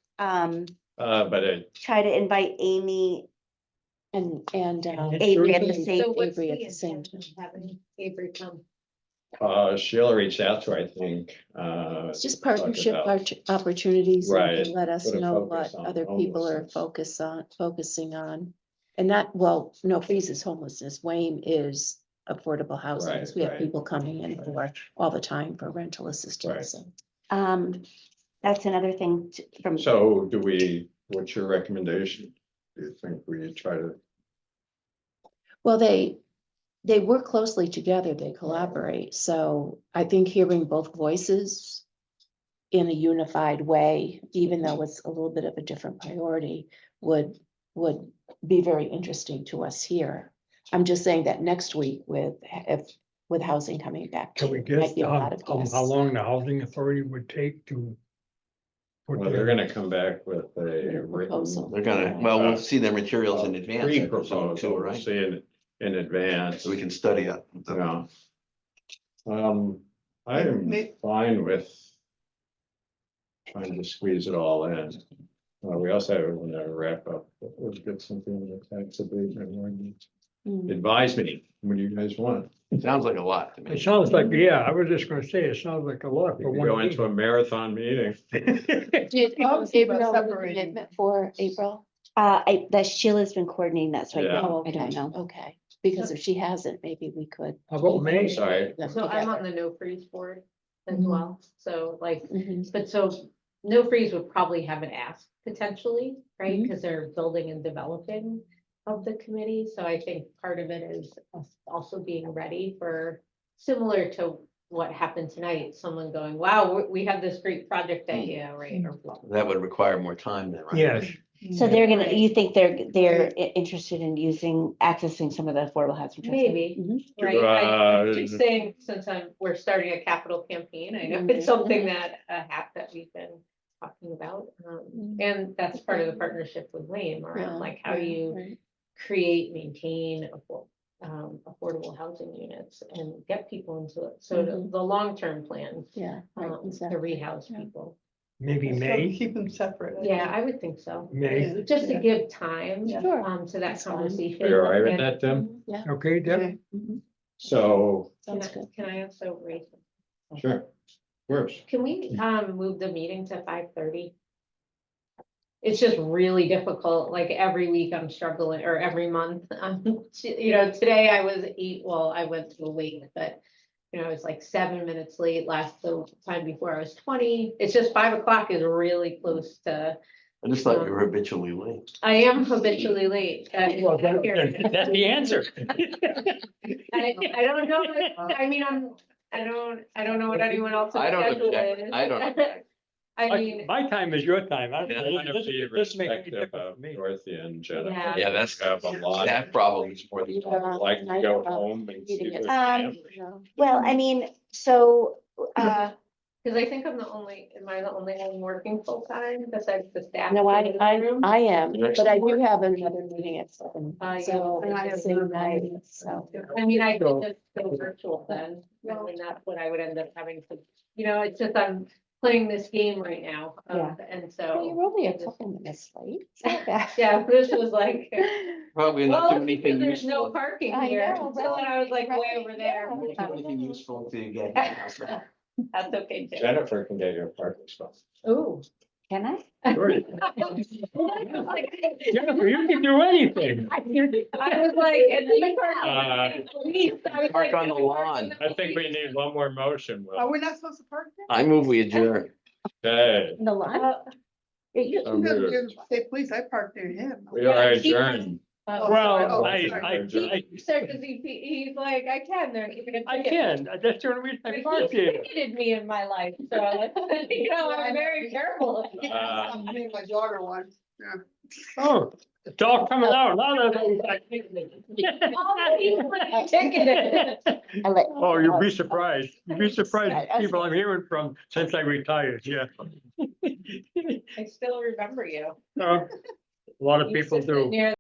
But try to invite Amy, And, Avery at the Susan? same, So what's Avery at the the same intent of having Avery come? Sheila reached out to, I think. it's just to talk partnership about- opportunities. and Right, let us put a know focus what on other people are homelessness. focusing on. And that, well, No Freeze is homelessness, WAME is affordable housing. Right, We have right. people coming in for all the time for rental assistance. that's another thing from, So what's your recommendation? Do you think we try to, Well, they work closely together, they collaborate, so I think hearing both voices in a unified way, even though it's a little bit of a different priority, would be very interesting to us here. I'm just saying that next week with housing coming back. Can we too, might guess be a lot of how guests. long the housing authority would take to? put well, they're their- gonna come back with a written. Proposal. They're gonna, well, we'll see their materials in advance. I presume, Pre-proposal, too, we'll right? see in advance. So we can study it. Yeah. I am fine with trying to squeeze it all in. We also have a wrap up, let's get something in the tax abatement ordinance. Mm. Advise me, what do you guys want? It sounds like a lot to me. It sounds like, yeah, I was just gonna say, it sounds like a lot We for could one. go into a marathon meeting. Did April April have a separating. commitment for April? that Sheila's been coordinating that, so I Yeah. Oh, I don't okay, know. okay, because if she hasn't, maybe we could. How about May? Sorry. them So I'm on together. the No Freeze board as Mhm. well, so like, Mhm. but so No Freeze would probably have an ask potentially, right? Mhm. Because they're building and developing of the committee, so I think part of it is us also being ready for, similar to what happened tonight, someone going, wow, we have this great project idea, right? Or blah, blah, That would require more time then, right? Yes, So they're gonna, Right. you think they're interested in accessing some of the affordable housing. trust funds? Maybe. Mhm. Right, I'm just saying, since we're starting a capital campaign, I know it's something that, that we've been talking about. And that's part of the partnership with WAME Yeah, around, like, how do yeah, you right. create, maintain affordable housing units and get people into it. So the long-term plan, Yeah. right, to exactly. rehouse Yeah. people. maybe So May, keep them separate. Yeah, I would think so. May, Just to give time, Sure. To that That's fine. conversation. Are you all right with And- that, Tim? Yeah. okay, Deb? Mhm. So, Can Sounds good. I also raise? sure, of course. Can we move the meeting to 5:30? It's just really difficult, like every week I'm struggling, or every month, today I was I went to late, but. I was like 7 minutes late, the time before I was 20, it's just 5 o'clock is really close to, I just thought you were habitually late. I am habitually late. Well, that's the answer. I don't know, I mean, I don't know what anyone else's I don't schedule object. is. I don't object. I mean, My time is your time. I Yeah. don't- Want to it be doesn't make any respectful difference of to me. Dorothy and Jennifer. Yeah. Yeah, that's, Have a lot. that problem is more than. Yeah. Like and to I go have a home and see meeting at their Um, family. No. Well, I mean, so, cause I think am I the only one working full time besides the staff? No, in the room? I am, but I do have another meeting at 7. Yeah. So And I it's have the same another night, meeting. so. I mean, I So- could just go virtual then, and that's what I would end up having to, it's just I'm playing this game right now. And Well, you're so, only a couple minutes late. It's not bad. yeah, this was like, Probably not well, doing anything there's useful. no parking I here. know, So I was like way right, over there. yeah. Not doing anything useful to get. That's okay too. Jennifer can get your parking spot. Ooh. can I? Jennifer, you can do anything. I was like, and you Park on the lawn. I think we need one more motion, Are Will. we not supposed to park there? I move we adjourn. Okay, The line? You So have moved. to say, please, I parked near him. we are adjourned. Oh, Well, sorry. Oh, I Sir, cause he's like, I can, they're keeping it. I can. That's the only reason I But parked he here. ticketed me in my life, so I'm very careful. Me and my daughter once, yeah. Oh, it's all coming out. Now that. Ticketed. I let- Oh, you'll be surprised. You'll be surprised, the people I'm hearing from since I retired, yeah. I still remember you. A lot of You people sit do. near